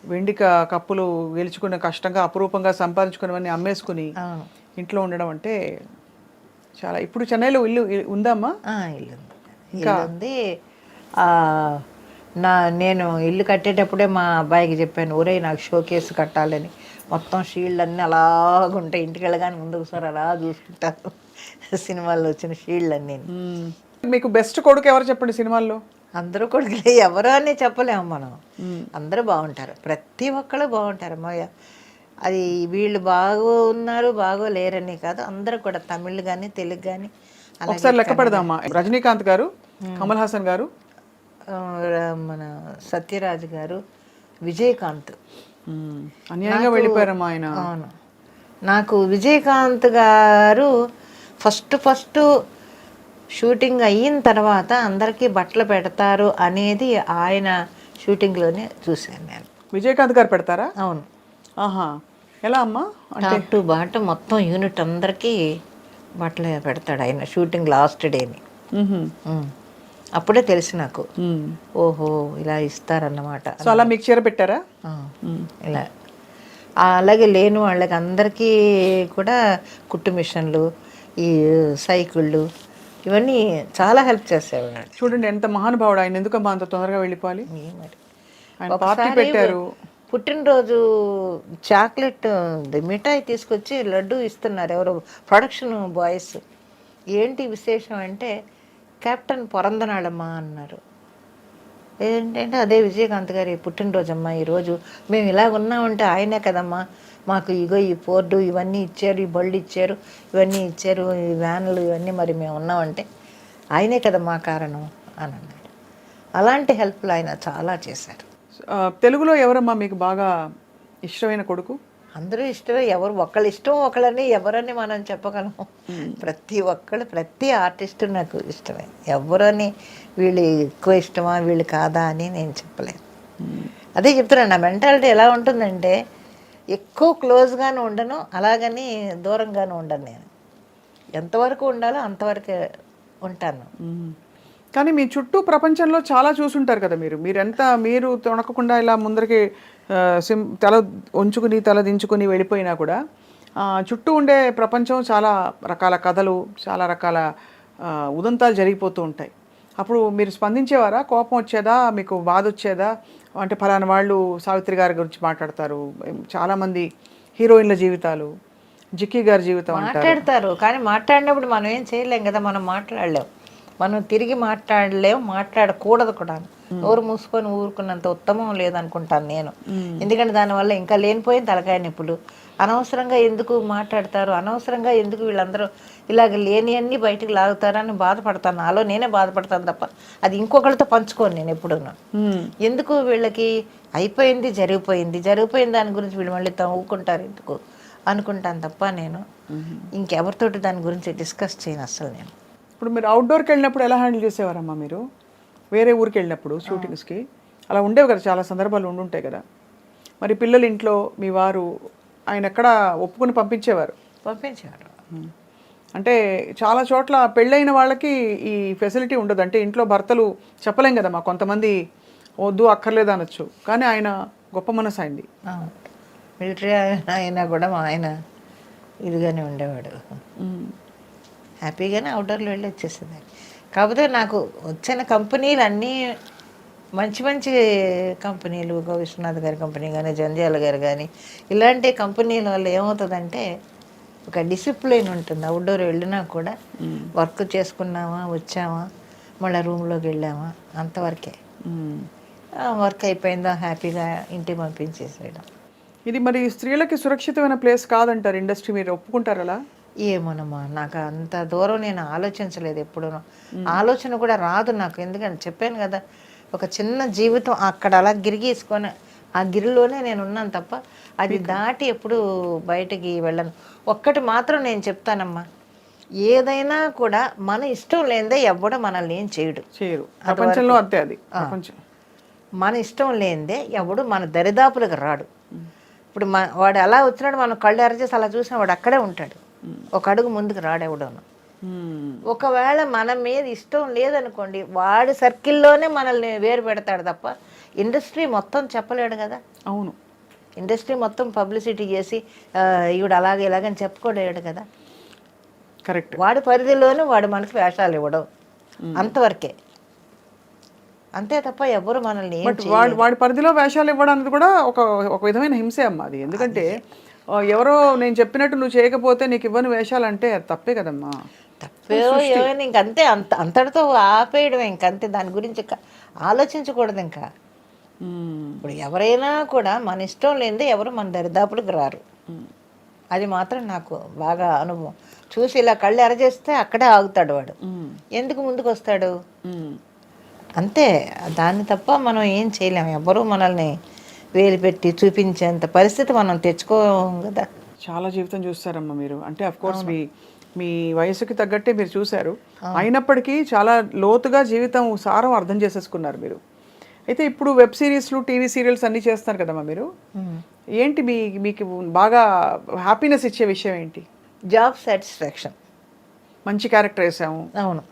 వెండి కప్పులు గెలుచుకున్న, కష్టంగా అపురూపంగా సంపాదించుకున్నవన్నీ అమ్మేసుకుని ఇంట్లో ఉండడం అంటే చాలా. ఇప్పుడు చెన్నైలో ఇల్లు ఉందమ్మా? ఇల్లు ఉంది. నేను ఇల్లు కట్టేటప్పుడే మా అబ్బాయికి చెప్పాను, ఊరే నాకు షోకేస్ కట్టాలని. మొత్తం షీల్డ్ అన్నీ అలాగుంటాయి. ఇంటికి వెళ్ళగానే ముందు ఒకసారి అలా చూసుకుంటారు సినిమాల్లో వచ్చిన షీల్డ్ అన్నీ. మీకు బెస్ట్ కొడుకు ఎవరు చెప్పండి సినిమాల్లో? అందరూ కొడుకులే, ఎవరో అని చెప్పలేము మనం. అందరూ బాగుంటారు, ప్రతి ఒక్కళ్ళు బాగుంటారు అమ్మాయ. అది వీళ్ళు బాగున్నారు బాగోలేరని కాదు, అందరూ కూడా తమిళ్ కానీ తెలుగు కానీ. ఒకసారి లెక్క పెడదామా. రజనీకాంత్ గారు, కమల్ హాసన్ గారు, మన సత్యరాజ్ గారు, విజయకాంత్. అన్యాయంగా వెళ్ళిపోయారమ్మా ఆయన. అవును, నాకు విజయకాంత్ గారు ఫస్ట్ షూటింగ్ అయిన తర్వాత అందరికీ బట్టలు పెడతారు అనేది ఆయన షూటింగ్లోనే చూశాను నేను. విజయకాంత్ గారు పెడతారా? అవును. ఆహా, ఎలా అమ్మా? టాప్ టు బాటం మొత్తం యూనిట్ అందరికీ బట్టలు పెడతాడు ఆయన షూటింగ్ లాస్ట్ డేని. అప్పుడే తెలిసి నాకు, ఓహో ఇలా ఇస్తారన్నమాట. సో అలా మీకు చీర పెట్టారా? ఇలా అలాగే లేని వాళ్ళకి అందరికీ కూడా కుట్టు మిషన్లు, ఈ సైకిళ్ళు, ఇవన్నీ చాలా హెల్ప్ చేసేవాడు. చూడండి ఎంత మహానుభావుడు ఆయన. ఎందుకమ్మా అంత తొందరగా వెళ్ళిపోవాలి? మరి ఆయన పార్టీ పెట్టారు. పుట్టినరోజు చాక్లెట్ మిఠాయి తీసుకొచ్చి లడ్డు ఇస్తున్నారు ఎవరో ప్రొడక్షన్ బాయ్స్. ఏంటి విశేషం అంటే, కెప్టెన్ పొరందనాళమ్మా అన్నారు. ఏంటంటే అదే విజయకాంత్ గారి పుట్టినరోజమ్మా ఈరోజు, మేము ఇలా ఉన్నామంటే ఆయనే కదమ్మా మాకు ఇగో ఈ పోర్డు ఇవన్నీ ఇచ్చారు, ఈ బళ్ళు ఇచ్చారు, ఇవన్నీ ఇచ్చారు, ఈ వ్యాన్లు ఇవన్నీ, మరి మేము ఉన్నామంటే ఆయనే కదా మా కారణం అని అన్నాడు. అలాంటి హెల్ప్లు ఆయన చాలా చేశారు. తెలుగులో ఎవరమ్మా మీకు బాగా ఇష్టమైన కొడుకు? అందరూ ఇష్టమే, ఎవరు ఒకళ్ళు ఇష్టం ఒకళ్ళని ఎవరని మనం చెప్పగలము. ప్రతి ఒక్కళ్ళు, ప్రతి ఆర్టిస్టు నాకు ఇష్టమే. ఎవరని వీళ్ళు ఎక్కువ ఇష్టమా వీళ్ళు కాదా అని నేను చెప్పలేను. అదే చెప్తున్నాను, నా మెంటాలిటీ ఎలా ఉంటుందంటే ఎక్కువ క్లోజ్గాను ఉండను, అలాగని దూరంగాను ఉండను. నేను ఎంతవరకు ఉండాలో అంతవరకే ఉంటాను. కానీ మీ చుట్టూ ప్రపంచంలో చాలా చూసుంటారు కదా మీరు. మీరు తొణకకుండా ఇలా ముందరికి తల ఉంచుకుని తల దించుకుని వెళ్ళిపోయినా కూడా చుట్టూ ఉండే ప్రపంచం చాలా రకాల కథలు, చాలా రకాల ఉదంతాలు జరిగిపోతూ ఉంటాయి. అప్పుడు మీరు స్పందించేవారా? కోపం వచ్చేదా? మీకు బాధ వచ్చేదా? అంటే ఫలానా వాళ్ళు సావిత్రి గారి గురించి మాట్లాడతారు, చాలామంది హీరోయిన్ల జీవితాలు, జిక్కీ గారి జీవితం మాట్లాడతారు, కానీ మాట్లాడినప్పుడు మనం ఏం చేయలేం కదా. మనం మాట్లాడలేం, మనం తిరిగి మాట్లాడలేం, మాట్లాడకూడదు కూడా. నోరు మూసుకొని ఊరుకున్నంత ఉత్తమం లేదనుకుంటాను నేను. ఎందుకంటే దానివల్ల ఇంకా లేనిపోయిన తలకాయ నొప్పులు. అనవసరంగా ఎందుకు మాట్లాడతారు, అనవసరంగా ఎందుకు వీళ్ళందరూ ఇలాగ లేని అన్నీ బయటకు లాగుతారని బాధపడతాను. నాలో నేనే బాధపడతాను తప్ప అది ఇంకొకరితో పంచుకోను నేను ఎప్పుడున్నా. ఎందుకు వీళ్ళకి అయిపోయింది జరిగిపోయిన దాని గురించి వీళ్ళు మళ్ళీ ఊరుకుంటారు ఎందుకు అనుకుంటాను తప్ప నేను ఇంకెవరితోటి దాని గురించి డిస్కస్ చేయను అసలు నేను. ఇప్పుడు మీరు అవుట్డోర్కి వెళ్ళినప్పుడు ఎలా హ్యాండిల్ చేసేవారమ్మా మీరు? వేరే ఊరికి వెళ్ళినప్పుడు షూటింగ్స్కి అలా ఉండేవి కదా, చాలా సందర్భాలు ఉండుంటాయి కదా. మరి పిల్లలు ఇంట్లో మీ వారు ఆయన ఎక్కడ ఒప్పుకుని పంపించేవారు? అంటే చాలా చోట్ల పెళ్ళైన వాళ్ళకి ఈ ఫెసిలిటీ ఉండదు. అంటే ఇంట్లో భర్తలు చెప్పలేం కదమ్మా, కొంతమంది వద్దు అక్కర్లేదు అనొచ్చు, కానీ ఆయన గొప్ప మనసు అయింది. మిలిటరీ అయినా కూడా మా ఆయన ఇదిగానే ఉండేవాడు, హ్యాపీగానే అవుట్డోర్లో వెళ్ళి వచ్చేసింది. కాకపోతే నాకు వచ్చిన కంపెనీలు అన్నీ మంచి మంచి కంపెనీలు, విశ్వనాథ్ గారి కంపెనీ కానీ, జంధ్యాల గారు కానీ, ఇలాంటి కంపెనీల వల్ల ఏమవుతుందంటే ఒక డిసిప్లిన్ ఉంటుంది. అవుట్డోర్ వెళ్ళినా కూడా వర్క్ చేసుకున్నామా, వచ్చామా, మళ్ళీ రూమ్లోకి వెళ్ళామా, అంతవరకే. వర్క్ అయిపోయిందా హ్యాపీగా ఇంటికి పంపించేసేయడం. ఇది మరి స్త్రీలకి సురక్షితమైన ప్లేస్ కాదంటారు ఇండస్ట్రీ, మీరు ఒప్పుకుంటారు అలా? ఏమోనమ్మా, నాకు అంత దూరం నేను ఆలోచించలేదు ఎప్పుడూ. ఆలోచన కూడా రాదు నాకు, ఎందుకంటే చెప్పాను కదా, ఒక చిన్న జీవితం అక్కడ అలా గిరిగీసుకొని ఆ గిరిలోనే నేను ఉన్నాను తప్ప అది దాటి ఎప్పుడు బయటికి వెళ్ళను. ఒక్కటి మాత్రం నేను చెప్తానమ్మా, ఏదైనా కూడా మన ఇష్టం లేనిదే ఎవడు మనల్ని ఏం చేయడు. ప్రపంచంలో అంతే, అది మన ఇష్టం లేనిదే ఎవడు మన దరిదాపులకు రాడు. ఇప్పుడు వాడు అలా వచ్చినాడు, మనం కళ్ళు ఎరచేసి అలా చూసిన వాడు అక్కడే ఉంటాడు, ఒక అడుగు ముందుకు రాడెవడోను. ఒకవేళ మన మీద ఇష్టం లేదనుకోండి, వాడి సర్కిల్లోనే మనల్ని వేరు పెడతాడు తప్ప ఇండస్ట్రీ మొత్తం చెప్పలేడు కదా. అవును, ఇండస్ట్రీ మొత్తం పబ్లిసిటీ చేసి ఈవిడ అలాగే ఇలాగని చెప్పుకోలేడు కదా. కరెక్ట్. వాడి పరిధిలోనే వాడు మనకి వేషాలు ఇవ్వడం, అంతవరకే. అంతే తప్ప ఎవరు మనల్ని ఏం బట్ వాడి పరిధిలో వేషాలు ఇవ్వడానికి కూడా ఒక ఒక విధమైన హింసే అమ్మా అది. ఎందుకంటే ఎవరో నేను చెప్పినట్టు నువ్వు చేయకపోతే నీకు ఇవ్వని వేషాలు అంటే అది తప్పే కదమ్మా. తప్పే ఏమైనా ఇంకంతే, అంతటితో ఆపేయడం ఇంకంతే, దాని గురించి ఆలోచించకూడదు ఇంకా. ఇప్పుడు ఎవరైనా కూడా మన ఇష్టం లేనిదే ఎవరు మన దరిదాపులకు రారు. అది మాత్రం నాకు బాగా అనుభవం. చూసి ఇలా కళ్ళు ఎరచేస్తే అక్కడే ఆగుతాడు వాడు, ఎందుకు ముందుకు వస్తాడు అంతే. దాన్ని తప్ప మనం ఏం చేయలేము. ఎవరు మనల్ని వేలు పెట్టి చూపించేంత పరిస్థితి మనం తెచ్చుకోం కదా. చాలా జీవితం చూస్తారమ్మా మీరు. అంటే అఫ్ కోర్స్ మీ వయసుకి తగ్గట్టే మీరు చూశారు, అయినప్పటికీ చాలా లోతుగా జీవితం సారం అర్థం చేసేసుకున్నారు మీరు. అయితే ఇప్పుడు వెబ్ సిరీస్లు, టీవీ సీరియల్స్ అన్నీ చేస్తారు కదమ్మా మీరు. ఏంటి మీకు బాగా హ్యాపీనెస్ ఇచ్చే విషయం ఏంటి? Job satisfaction. మంచి క్యారెక్టర్ వేసాము. అవును,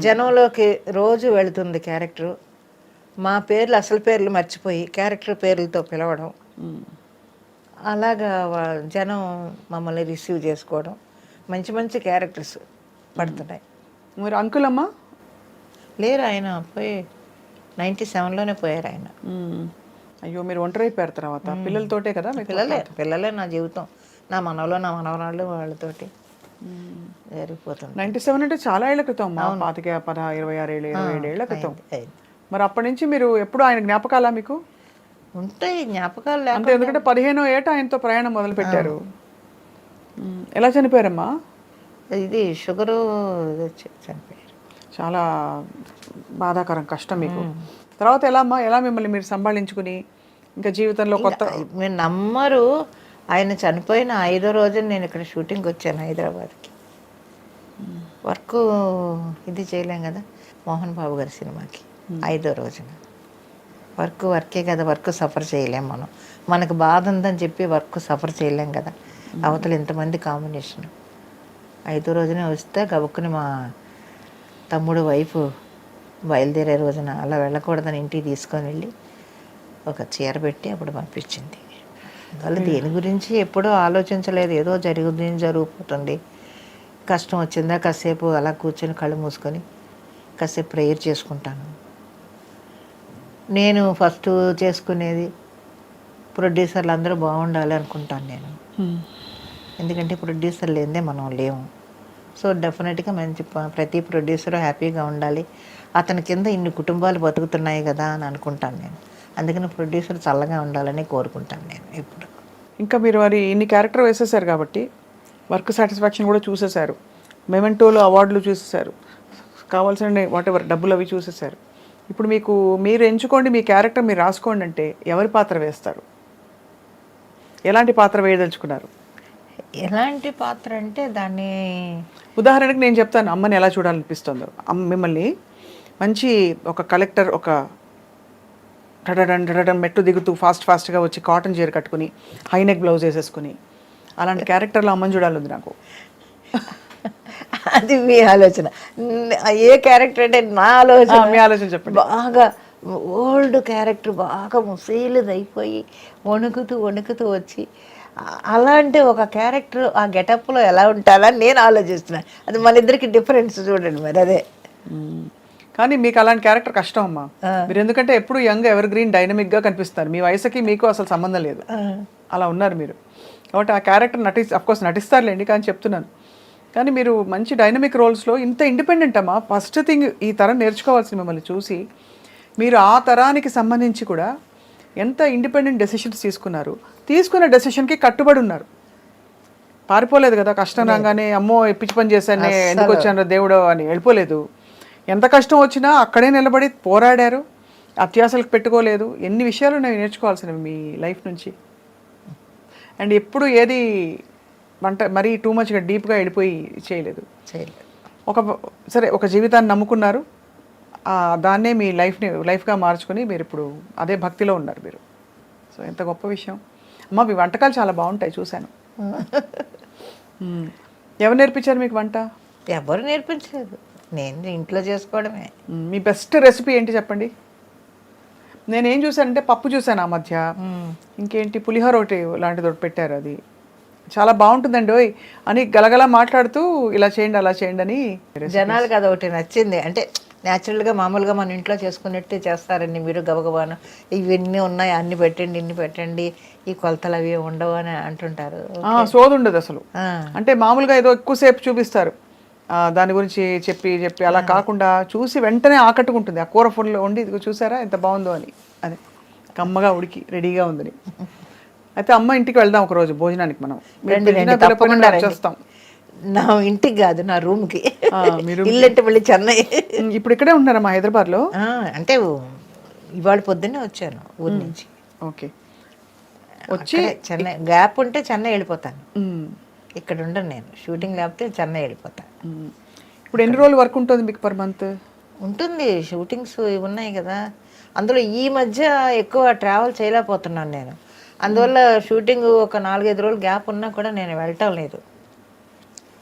జనంలోకి రోజు వెళుతుంది క్యారెక్టరు. మా పేర్లు, అసలు పేర్లు మర్చిపోయి క్యారెక్టర్ పేర్లతో పిలవడం, అలాగా జనం మమ్మల్ని రిసీవ్ చేసుకోవడం, మంచి మంచి క్యారెక్టర్స్ పడుతున్నాయి. మరి అంకుల్ అమ్మా లేరు, ఆయన పోయి 97లోనే పోయారు ఆయన. అయ్యో, మీరు ఒంటరి అయిపోయారు తర్వాత. పిల్లలతోటే కదా? పిల్లలే నా జీవితం, నా మనవలు, నా మనవరాళ్ళు, వాళ్ళతోటి జరిగిపోతుంది. 97 అంటే చాలా ఏళ్ల క్రితం అమ్మా. 25, 26 ఏళ్ళు, 27 ఏళ్ల క్రితం. మరి అప్పటి నుంచి మీరు ఎప్పుడు ఆయన జ్ఞాపకాలా మీకు ఉంటాయి? జ్ఞాపకాలు అంటే ఎందుకంటే 15వ ఏట ఆయనతో ప్రయాణం మొదలు పెట్టారు. ఎలా చనిపోయారమ్మా? ఇది షుగరు చనిపోయారు. చాలా బాధాకరం, కష్టం మీకు. తర్వాత ఎలా అమ్మా, ఎలా మిమ్మల్ని మీరు సంభాళించుకుని ఇంకా జీవితంలో కొత్త? మీరు నమ్మరు, ఆయన చనిపోయిన 5వ రోజున నేను ఇక్కడ షూటింగ్కి వచ్చాను హైదరాబాద్కి. వర్క్ ఇది చేయలేం కదా, మోహన్ బాబు గారి సినిమాకి 5వ రోజున. వర్కే కదా, వర్క్ సఫర్ చేయలేం మనం. మనకు బాధ ఉందని చెప్పి వర్క్ సఫర్ చేయలేం కదా. అవతల ఇంతమంది కాంబినేషన్. 5వ రోజునే వస్తే గబుక్కుని మా తమ్ముడు వైఫ్ బయలుదేరే రోజున అలా వెళ్ళకూడదని ఇంటికి తీసుకొని వెళ్ళి ఒక చీర పెట్టి అప్పుడు పంపించింది. వాళ్ళు దేని గురించి ఎప్పుడూ ఆలోచించలేదు, ఏదో జరిగిపోతుంది. కష్టం వచ్చిందా కాసేపు అలా కూర్చొని కళ్ళు మూసుకొని కాసేపు ప్రేయర్ చేసుకుంటాను. నేను ఫస్ట్ చేసుకునేది ప్రొడ్యూసర్లు అందరూ బాగుండాలి అనుకుంటాను నేను. ఎందుకంటే ప్రొడ్యూసర్ లేదే మనం లేము. సో డెఫినెట్గా మంచి ప్రతి ప్రొడ్యూసరు హ్యాపీగా ఉండాలి, అతని కింద ఇన్ని కుటుంబాలు బతుకుతున్నాయి కదా అని అనుకుంటాను నేను. అందుకని ప్రొడ్యూసర్ చల్లగా ఉండాలని కోరుకుంటాను నేను ఎప్పుడు. ఇంకా మీరు మరి ఇన్ని క్యారెక్టర్ వేసేసారు కాబట్టి వర్క్ సాటిస్ఫాక్షన్ కూడా చూసేశారు, మెమెంటోలో అవార్డులు చూసేశారు, కావాల్సిన వాట్ ఎవర్ డబ్బులు అవి చూసేశారు. ఇప్పుడు మీరు ఎంచుకోండి, మీ క్యారెక్టర్ మీరు రాసుకోండి అంటే ఎవరి పాత్ర వేస్తారు? ఎలాంటి పాత్ర వేయదలుచుకున్నారు? ఎలాంటి పాత్ర అంటే దాన్ని ఉదాహరణకి నేను చెప్తాను, అమ్మని ఎలా చూడాలనిపిస్తుందో. మిమ్మల్ని మంచి ఒక కలెక్టర్, ఒక డడడన్ మెట్టు దిగుతూ ఫాస్ట్గా వచ్చి కాటన్ చీర కట్టుకుని హైనెక్ బ్లౌజ్ వేసేసుకుని అలాంటి క్యారెక్టర్లో అమ్మని చూడాలి నాకు. అది మీ ఆలోచన. ఏ క్యారెక్టర్ అంటే నా ఆలోచన. మీ ఆలోచన చెప్పండి. బాగా ఓల్డ్ క్యారెక్టర్, బాగా ముసీలుది అయిపోయి వణుకుతూ వచ్చి అలాంటి ఒక క్యారెక్టర్ ఆ గెటప్లో ఎలా ఉంటారని నేను ఆలోచిస్తున్నాను. అది మన ఇద్దరికి డిఫరెన్స్ చూడండి మరి. అదే కానీ మీకు అలాంటి క్యారెక్టర్ కష్టం అమ్మా. మీరు ఎందుకంటే ఎప్పుడు యంగ్, ఎవర్ గ్రీన్, డైనమిక్గా కనిపిస్తారు. మీ వయసుకి మీకు అసలు సంబంధం లేదు, అలా ఉన్నారు మీరు. కాబట్టి ఆ క్యారెక్టర్ అఫ్కోర్స్ నటిస్తారులేండి, కానీ చెప్తున్నాను. కానీ మీరు మంచి డైనమిక్ రోల్స్లో ఇంత ఇండిపెండెంట్ అమ్మా. ఫస్ట్ థింగ్ ఈ తరం నేర్చుకోవాల్సింది మిమ్మల్ని చూసి, మీరు ఆ తరానికి సంబంధించి కూడా ఎంత ఇండిపెండెంట్ డెసిషన్స్ తీసుకున్న డెసిషన్కి కట్టుబడి ఉన్నారు. పారిపోలేదు కదా, కష్టం రాగానే అమ్మో పిచ్చి పని చేశానే, ఎందుకు వచ్చాను దేవుడు అని వెళ్ళిపోలేదు. ఎంత కష్టం వచ్చినా అక్కడే నిలబడి పోరాడారు, అత్యాసలకు పెట్టుకోలేదు. ఎన్ని విషయాలు నేను నేర్చుకోవాల్సినవి మీ లైఫ్ నుంచి. అండ్ ఎప్పుడు ఏది మరీ టూ మచ్గా డీప్గా వెళ్ళిపోయి చేయలేదు. ఒక జీవితాన్ని నమ్ముకున్నారు, దాన్నే మీ లైఫ్గా మార్చుకొని మీరు ఇప్పుడు అదే భక్తిలో ఉన్నారు మీరు. సో ఎంత గొప్ప విషయం అమ్మ. మీ వంటకాలు చాలా బాగుంటాయి, చూశాను. ఎవరు నేర్పించారు మీకు వంట? ఎవరు నేర్పించలేదు, నేను ఇంట్లో చేసుకోవడమే. మీ బెస్ట్ రెసిపీ ఏంటి చెప్పండి? నేనేం చూశానంటే పప్పు చూశాను ఆ మధ్య, ఇంకేంటి పులిహోర ఒకటి లాంటిది ఒకటి పెట్టారు. అది చాలా బాగుంటుందండి ఓయ్ అని గలగలా మాట్లాడుతూ ఇలా చేయండి అలా చేయండి అని. జనాలకు అది ఒకటి నచ్చింది. అంటే న్యాచురల్గా మామూలుగా మన ఇంట్లో చేసుకున్నట్టే చేస్తారండి మీరు గబగబాను. ఇవన్నీ ఉన్నాయి అన్ని పెట్టండి ఇన్ని పెట్టండి ఈ కొలతలు అవి ఉండవు అని అంటుంటారు. సోదు ఉండదు అసలు. ఆ, అంటే మామూలుగా ఏదో ఎక్కువసేపు చూపిస్తారు దాని గురించి చెప్పి చెప్పి, అలా కాకుండా చూసి వెంటనే ఆకట్టుకుంటుంది. ఆ కూర ఫుల్ వండి ఇదిగో చూసారా ఎంత బాగుందో అని, అదే కమ్మగా ఉడికి రెడీగా ఉందని. అయితే అమ్మ ఇంటికి వెళ్దాం ఒకరోజు భోజనానికి. మనం మీరు రండి, పిలిచినా రండి, పిలవకపోయినా తప్పకుండా రండి. వచ్చేస్తాం. నా ఇంటికి కాదు నా రూమ్కి. మీరు ఇల్లంటే మళ్ళీ చెన్నై. ఇప్పుడు ఇక్కడే ఉంటున్నారమ్మా హైదరాబాద్లో? అంటే ఇవాళ పొద్దున్నే వచ్చాను ఊరి నుంచి. ఓకే. వచ్చి చెన్నై గ్యాప్ ఉంటే చెన్నై వెళ్ళిపోతాను. ఉమ్, ఇక్కడ ఉండను నేను. షూటింగ్ లేకపోతే చెన్నై వెళ్ళిపోతాను. ఉమ్. ఇప్పుడు ఎన్ని రోజులు వర్క్ ఉంటుంది మీకు పర్ మంత్? ఉంటుంది, షూటింగ్స్ ఇవి ఉన్నాయి కదా. అందులో ఈ మధ్య ఎక్కువ ట్రావెల్ చేయలేకపోతున్నాను నేను. అందువల్ల షూటింగ్ ఒక 4-5 రోజులు గ్యాప్ ఉన్నా కూడా నేను వెళ్ళటం లేదు.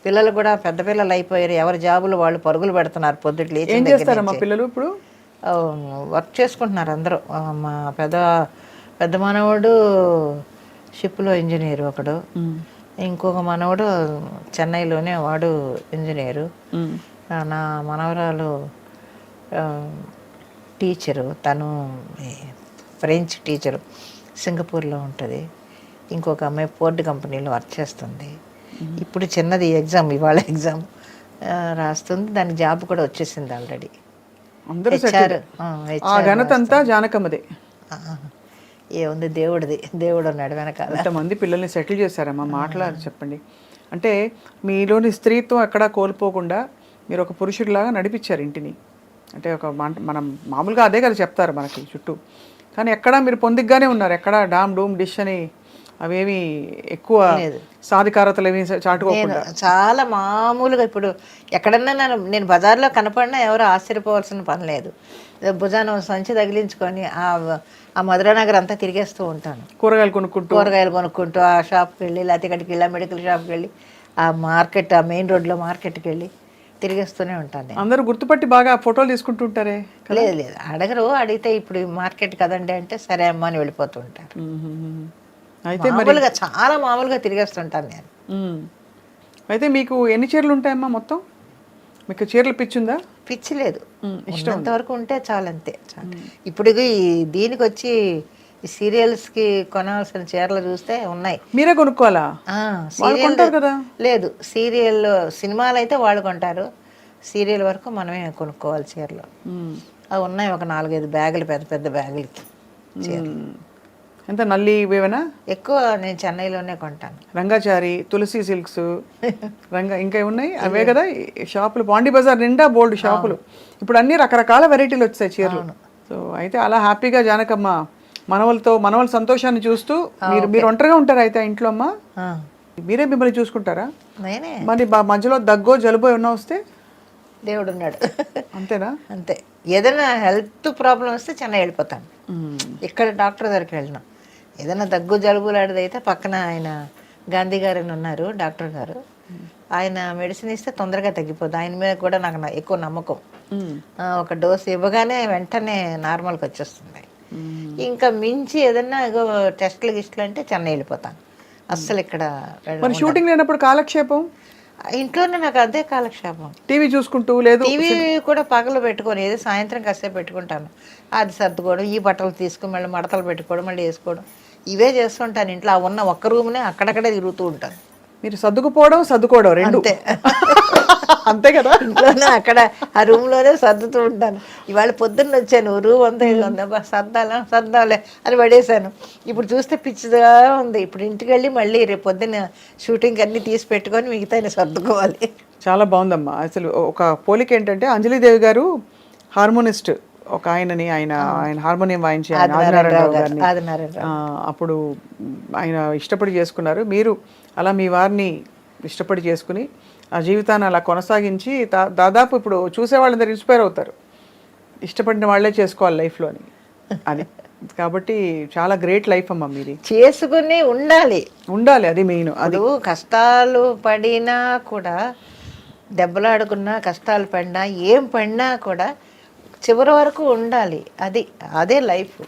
పిల్లలు కూడా పెద్ద పిల్లలు అయిపోయారు, ఎవరి జాబులు వాళ్ళు పరుగులు పెడుతున్నారు. పొద్దుట్లు ఏం చేస్తారమ్మా పిల్లలు ఇప్పుడు? వర్క్ చేసుకుంటున్నారు అందరూ. మా పెద్ద మనవడు షిప్లో ఇంజనీరు ఒకడు, ఇంకొక మనవడు చెన్నైలోనే వాడు ఇంజనీరు. నా మనవరాలు టీచరు, తను ఫ్రెంచ్ టీచరు, సింగపూర్లో ఉంటుంది. ఇంకొక అమ్మాయి పోర్ట్ కంపెనీలో వర్క్ చేస్తుంది. ఇప్పుడు చిన్నది ఎగ్జామ్, ఇవాళ ఎగ్జామ్ రాస్తుంది. దానికి జాబ్ కూడా వచ్చేసింది ఆల్రెడీ. అందరూ ఆ ఘనత అంతా జానకమ్మదే. ఏముంది, దేవుడు ఉన్నాడు వెనకాల. ఎంతమంది పిల్లల్ని సెటిల్ చేశారమ్మా, మాట్లాడారు చెప్పండి. అంటే మీలోని స్త్రీత్వం ఎక్కడా కోల్పోకుండా మీరు ఒక పురుషుడిలాగా నడిపించారు ఇంటిని. అంటే మనం మామూలుగా అదే కదా చెప్తారు మనకి చుట్టూ, కానీ ఎక్కడా మీరు పొందిగ్గానే ఉన్నారు. ఎక్కడా డామ్ డూమ్ డిష్ అని అవేమి ఎక్కువ సాధికారతలు ఏమి చాటుకోకుండా చాలా మామూలుగా. ఇప్పుడు ఎక్కడన్నా నేను బజార్లో కనపడినా ఎవరు ఆశ్చర్యపోవాల్సిన పని లేదు. భుజాన సంచి తగిలించుకొని ఆ మధురానగర్ అంతా తిరిగేస్తూ ఉంటాను. కూరగాయలు కొనుక్కుంటూ ఆ షాప్కి వెళ్ళి, లేకపోతే ఇక్కడికి వెళ్ళి మెడికల్ షాప్కి వెళ్ళి, ఆ మార్కెట్, ఆ మెయిన్ రోడ్లో మార్కెట్కి వెళ్ళి తిరిగేస్తూనే ఉంటాను. అందరూ గుర్తుపట్టి బాగా ఫోటోలు తీసుకుంటుంటారే? లేదు, అడగరు. అడిగితే ఇప్పుడు మార్కెట్ కదండి అంటే సరే అమ్మ అని వెళ్ళిపోతూ ఉంటారు. అయితే మామూలుగా చాలా మామూలుగా తిరిగేస్తుంటాను నేను. అయితే మీకు ఎన్ని చీరలు ఉంటాయమ్మా మొత్తం? మీకు చీరలు పిచ్చుందా? పిచ్చి లేదు, ఇష్టం వరకు ఉంటే చాలంతే. ఇప్పుడు దీనికి వచ్చి ఈ సీరియల్స్కి కొనాల్సిన చీరలు చూస్తే ఉన్నాయి. మీరే కొనుక్కోవాలా? లేదు, సినిమాలు అయితే వాళ్ళు కొంటారు, సీరియల్ వరకు మనమే కొనుక్కోవాలి చీరలు. అవి ఉన్నాయి ఒక 4-5 బ్యాగులు, పెద్ద పెద్ద బ్యాగులకి చీరలు. ఎంత నల్లి ఇవేనా? ఎక్కువ నేను చెన్నైలోనే కొంటాను. రంగాచారి, తులసి సిల్క్స్, ఇంకా ఉన్నాయి అవే కదా షాపులు. పాండి బజార్ నిండా బోల్డ్ షాపులు. ఇప్పుడు అన్ని రకరకాల వెరైటీలు వచ్చాయి చీరలు. సో అయితే అలా హ్యాపీగా జానకమ్మ మనవల సంతోషాన్ని చూస్తూ మీరు ఒంటరిగా ఉంటారా అయితే ఇంట్లో? అమ్మా మీరే మిమ్మల్ని చూసుకుంటారా? నేనే. మరి మధ్యలో దగ్గో జలుబో ఏమన్నా వస్తే? దేవుడు ఉన్నాడు. అంతేనా? అంతే. ఏదైనా హెల్త్ ప్రాబ్లం వస్తే చెన్నై వెళ్ళిపోతాను. ఇక్కడ డాక్టర్ దగ్గరికి వెళ్ళినా. ఏదైనా దగ్గు జలుబు లాంటిది అయితే పక్కన ఆయన గాంధీ గారు అని ఉన్నారు, డాక్టర్ గారు. ఆయన మెడిసిన్ ఇస్తే తొందరగా తగ్గిపోద్ది. ఆయన మీద కూడా నాకు ఎక్కువ నమ్మకం. ఒక డోసు ఇవ్వగానే వెంటనే నార్మల్కి వచ్చేస్తుంది. ఇంకా మించి ఏదన్నా టెస్ట్లు గిస్ట్లు అంటే చెన్నై వెళ్ళిపోతాను. అస్సలు ఇక్కడ షూటింగ్ లేనప్పుడు కాలక్షేపం ఇంట్లోనే నాకు అదే కాలక్షేపం. టీవీ చూసుకుంటూ, లేదు టీవీ కూడా పగలు పెట్టుకొని ఏదో సాయంత్రం కాసేపు పెట్టుకుంటాను. అది సర్దుకోవడం, ఈ బట్టలు తీసుకుని మళ్ళీ మడతలు పెట్టుకోవడం, మళ్ళీ వేసుకోవడం, ఇవే చేస్తుంటాను. ఇంట్లో ఉన్న ఒక్క రూమ్నే అక్కడక్కడే తిరుగుతూ ఉంటాను. మీరు సర్దుకోవడం రెండు అంతే కదా? ఇంట్లోనే అక్కడ ఆ రూమ్లోనే సర్దుతూ ఉంటాను. ఇవాళ పొద్దున్న వచ్చాను, రూమ్ అంతా సర్దాలే అని పడేశాను. ఇప్పుడు చూస్తే పిచ్చిగా ఉంది. ఇప్పుడు ఇంటికి వెళ్ళి మళ్ళీ రేపు పొద్దున్న షూటింగ్ అన్నీ తీసి పెట్టుకొని మిగతా సర్దుకోవాలి. చాలా బాగుందమ్మా. అసలు ఒక పోలిక ఏంటంటే అంజలిదేవి గారు హార్మోనిస్ట్, ఒక ఆయన హార్మోనియం వాయించే ఆదినారాయణరావు గారిని అప్పుడు ఆయన ఇష్టపడి చేసుకున్నారు. మీరు అలా మీ వారిని ఇష్టపడి చేసుకుని ఆ జీవితాన్ని అలా కొనసాగించి దాదాపు ఇప్పుడు చూసే వాళ్ళందరూ ఇన్స్పైర్ అవుతారు, ఇష్టపడిన వాళ్ళే చేసుకోవాలి లైఫ్లో అని. అది కాబట్టి చాలా గ్రేట్ లైఫ్ అమ్మా మీది. చేసుకుని ఉండాలి, అది మెయిన్. అది కష్టాలు పడినా కూడా, దెబ్బలాడుకున్నా, కష్టాలు పడినా, ఏం పడినా కూడా చివరి వరకు ఉండాలి. అదే లైఫ్.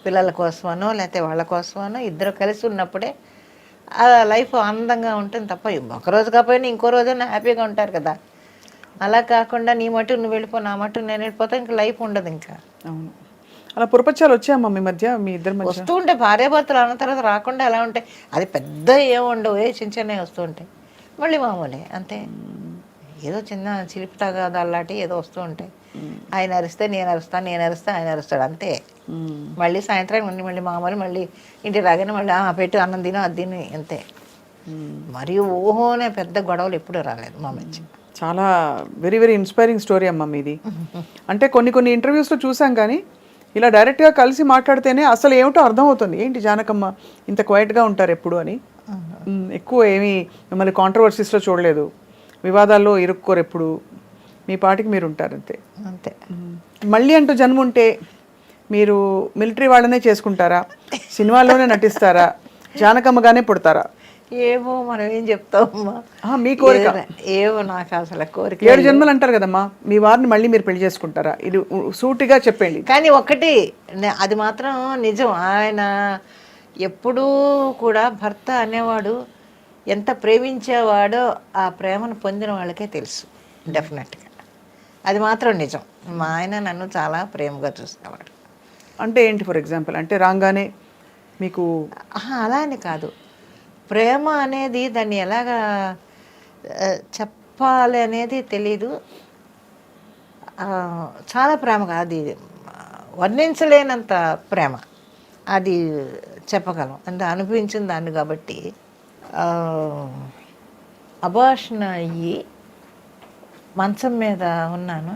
పిల్లల కోసమనో లేకపోతే వాళ్ళ కోసమనో ఇద్దరు కలిసి ఉన్నప్పుడే ఆ లైఫ్ ఆనందంగా ఉంటుంది తప్ప ఒకరోజు కాకపోయినా ఇంకో రోజైనా హ్యాపీగా ఉంటారు కదా. అలా కాకుండా నీ మటు నువ్వు వెళ్ళిపో, నా మటు నేను వెళ్ళిపోతా, ఇంకా లైఫ్ ఉండదు ఇంకా. అవును. అలా పురపచ్చాలు వచ్చాయమ్మా మీ మధ్య, మీ ఇద్దరి మధ్య? వస్తూ ఉంటాయి భార్యాభర్తలు అన్న తర్వాత రాకుండా ఎలా ఉంటాయి. అది పెద్ద ఏముండవు, చిన్న చిన్నవి వస్తూ ఉంటాయి, మళ్ళీ మామూలే అంతే. ఏదో చిన్న చిలిపి తగాదాలాంటి ఏదో వస్తూ ఉంటాయి. ఆయన అరిస్తే నేను అరుస్తాను, నేను అరిస్తే ఆయన అరుస్తాడు అంతే. మళ్ళీ సాయంత్రం మళ్ళీ మామూలు, మళ్ళీ ఇంటి రాగానే మళ్ళీ పెట్టు అన్నం తిను అది తిని అంతే. మరియు ఊహోనే పెద్ద గొడవలు ఎప్పుడూ రాలేదు మా మధ్య. చాలా వెరీ వెరీ ఇన్స్పైరింగ్ స్టోరీ అమ్మ మీది. అంటే కొన్ని ఇంటర్వ్యూస్లో చూసాం కానీ ఇలా డైరెక్ట్గా కలిసి మాట్లాడితేనే అసలు ఏమిటో అర్థమవుతుంది. ఏంటి జానకమ్మ ఇంత క్వైట్గా ఉంటారు ఎప్పుడు అని. ఎక్కువ ఏమీ మిమ్మల్ని కాంట్రవర్సీస్లో చూడలేదు, వివాదాల్లో ఇరుక్కోరు ఎప్పుడు, మీ పాటికి మీరు ఉంటారు అంతే. అంతే. మళ్ళీ అంటూ జన్మ ఉంటే మీరు మిలిటరీ వాళ్ళనే చేసుకుంటారా, సినిమాల్లోనే నటిస్తారా, జానకమ్మగానే పుడతారా? ఏమో మనం ఏం చెప్తామమ్మా, మీ కోరిక ఏమో నాకు అసలు కోరిక. 7 జన్మలు అంటారు కదమ్మా, మీ వారిని మళ్ళీ మీరు పెళ్లి చేసుకుంటారా? ఇది సూటిగా చెప్పండి. కానీ ఒకటి అది మాత్రం నిజం, ఆయన ఎప్పుడూ కూడా భర్త అనేవాడు ఎంత ప్రేమించేవాడో ఆ ప్రేమను పొందిన వాళ్ళకే తెలుసు డెఫినెట్గా. అది మాత్రం నిజం. మా ఆయన నన్ను చాలా ప్రేమగా చూసేవాడు. అంటే ఏంటి ఫర్ ఎగ్జాంపుల్? అంటే రాగానే మీకు అలా అని కాదు, ప్రేమ అనేది దాన్ని ఎలాగా చెప్పాలి అనేది తెలీదు. చాలా ప్రేమగా, అది వర్ణించలేనంత ప్రేమ, అది చెప్పగలం అంటే అనిపించిన దాన్ని. కాబట్టి అబార్షన్ అయ్యి మంచం మీద ఉన్నాను,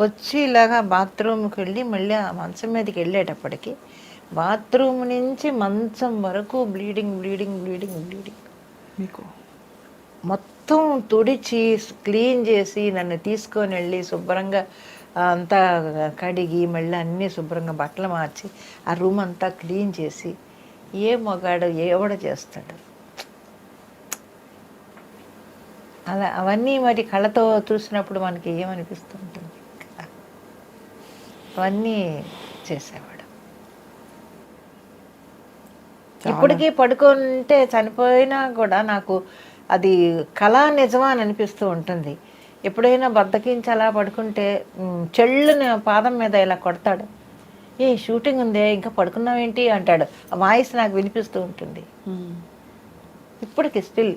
వచ్చి ఇలాగా బాత్రూమ్కి వెళ్ళి మళ్ళీ ఆ మంచం మీదకి వెళ్ళేటప్పటికి బాత్రూమ్ నుంచి మంచం వరకు బ్లీడింగ్ బ్లీడింగ్ బ్లీడింగ్ బ్లీడింగ్. మీకు మొత్తం తుడిచి క్లీన్ చేసి నన్ను తీసుకొని వెళ్ళి శుభ్రంగా అంతా కడిగి మళ్ళీ అన్నీ శుభ్రంగా బట్టలు మార్చి ఆ రూమ్ అంతా క్లీన్ చేసి ఏ మగాడు ఎవడ చేస్తాడు అలా. అవన్నీ మరి కళ్ళతో చూసినప్పుడు మనకి ఏమనిపిస్తూ ఉంటుంది కదా, అవన్నీ చేసేవాడు. ఇప్పటికీ పడుకుంటే చనిపోయినా కూడా నాకు అది కళా నిజమా అని అనిపిస్తూ ఉంటుంది. ఎప్పుడైనా బద్దకించి అలా పడుకుంటే చెళ్ళుని పాదం మీద ఇలా కొడతాడు, ఏ షూటింగ్ ఉందే ఇంకా పడుకున్నావేంటి అంటాడు. ఆ వాయిస్ నాకు వినిపిస్తూ ఉంటుంది ఇప్పటికి స్టిల్.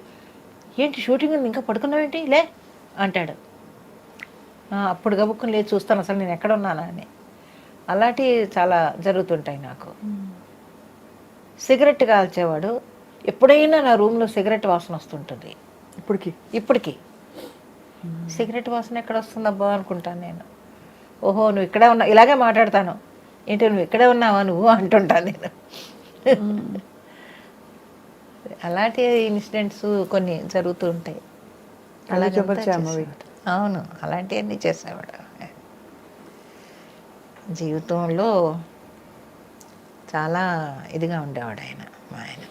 ఏంటి షూటింగ్ ఉంది ఇంకా పడుకున్నావేంటి లే అంటాడు. అప్పుడు గబుక్కుని లేదు చూస్తాను అసలు నేను ఎక్కడ ఉన్నానా అని. అలాంటివి చాలా జరుగుతుంటాయి నాకు. సిగరెట్ కాల్చేవాడు, ఎప్పుడైనా నా రూమ్లో సిగరెట్ వాసన వస్తుంటుంది ఇప్పటికి. సిగరెట్ వాసన ఎక్కడ వస్తుందబ్బా అనుకుంటాను నేను. ఓహో నువ్వు ఇక్కడే ఉన్నావు, ఇలాగే మాట్లాడతాను, ఏంటి నువ్వు ఇక్కడే ఉన్నావా నువ్వు అంటుంటాను నేను. అలాంటి ఇన్సిడెంట్స్ కొన్ని జరుగుతూ ఉంటాయి. అవును, అలాంటివన్నీ చేసేవాడు. జీవితంలో చాలా ఇదిగా ఉండేవాడు ఆయన. మా ఆయన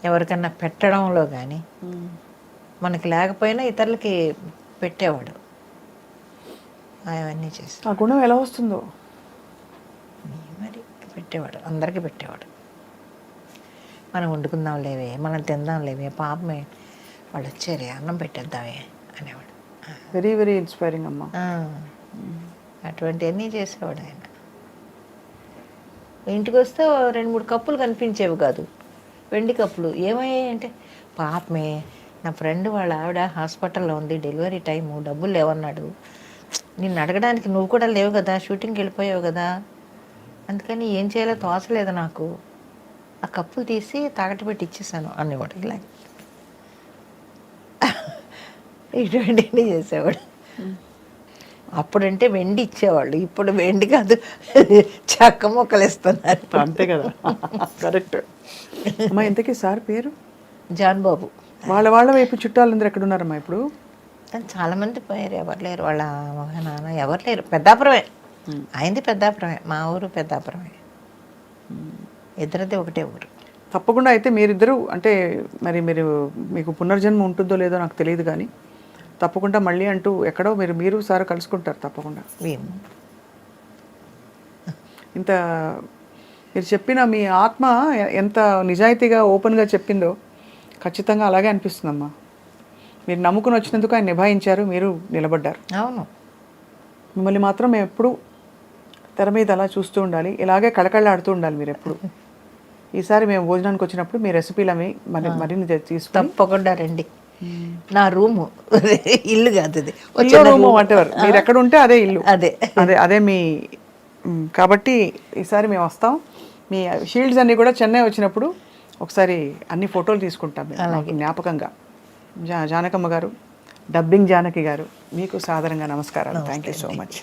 ఎవరికన్నా పెట్టడంలో కానీ మనకి లేకపోయినా ఇతరులకి పెట్టేవాడు. అవన్నీ చేసి ఆ గుణం ఎలా వస్తుందో మరి పెట్టేవాడు, అందరికీ పెట్టేవాడు. మనం వండుకుందాం లేవే, మనం తిందాం లేవే, పాపమే వాళ్ళు వచ్చారే అన్నం పెట్టేద్దామే అనేవాడు. వెరీ వెరీ ఇన్స్పైరింగ్ అమ్మా. అటువంటివన్నీ చేసేవాడు ఆయన. ఇంటికి వస్తే 2-3 కప్పులు కనిపించేవి కాదు, వెండి కప్పులు. ఏమయ్యాయి అంటే పాపమే నా ఫ్రెండ్ వాళ్ళ ఆవిడ హాస్పిటల్లో ఉంది, డెలివరీ టైము, డబ్బులు లేవన్నాడు, నిన్ను అడగడానికి నువ్వు కూడా లేవు కదా, షూటింగ్కి వెళ్ళిపోయావు కదా, అందుకని ఏం చేయాలో తోచలేదు నాకు, ఆ కప్పులు తీసి తాకట్టు పెట్టి ఇచ్చేసాను అనేవాడు. ఇలా ఇటువంటివన్నీ చేసేవాడు. అప్పుడంటే వెండి ఇచ్చేవాళ్ళు, ఇప్పుడు వెండి కాదు చెక్క మొక్కలు ఇస్తున్నారు. అంతే కదా, కరెక్ట్. అమ్మా ఇంతకీ సార్ పేరు? జాన్ బాబు. వాళ్ళ వైపు చుట్టాలందరూ ఎక్కడ ఉన్నారమ్మా ఇప్పుడు? చాలామంది పోయారు, ఎవరు లేరు. వాళ్ళ మగ నాన్న ఎవరు లేరు. పెద్దాపురమే, ఆయనది పెద్దాపురమే, మా ఊరు పెద్దాపురమే, ఇద్దరిది ఒకటే ఊరు. తప్పకుండా. అయితే మీరిద్దరూ అంటే మరి మీకు పునర్జన్మ ఉంటుందో లేదో నాకు తెలియదు కానీ తప్పకుండా మళ్ళీ అంటూ ఎక్కడో మీరు సార్ కలుసుకుంటారు తప్పకుండా. మేము ఇంత మీరు చెప్పిన మీ ఆత్మ ఎంత నిజాయితీగా ఓపెన్గా చెప్పిందో ఖచ్చితంగా అలాగే అనిపిస్తుందమ్మా. మీరు నమ్ముకుని వచ్చినందుకు ఆయన నిభాయించారు, మీరు నిలబడ్డారు. అవును. మిమ్మల్ని మాత్రం మేము ఎప్పుడు తెర మీద అలా చూస్తూ ఉండాలి, ఇలాగే కళకళలాడుతూ ఉండాలి మీరు ఎప్పుడు. ఈసారి మేము భోజనానికి వచ్చినప్పుడు మీ రెసిపీలు అవి మరిన్ని తీసుకుని తప్పకుండా రండి. నా రూము ఇల్లు కాదు అది, రూము వాటెవర్, మీరు ఎక్కడ ఉంటే అదే ఇల్లు, అదే అదే అదే మీ కాబట్టి ఈసారి మేము వస్తాం. మీ షీల్డ్స్ అన్నీ కూడా చెన్నై వచ్చినప్పుడు ఒకసారి అన్ని ఫోటోలు తీసుకుంటాం మాకు జ్ఞాపకంగా. జానకమ్మ గారు, డబ్బింగ్ జానకి గారు, మీకు సాదరంగా నమస్కారాలు. Thank you so much.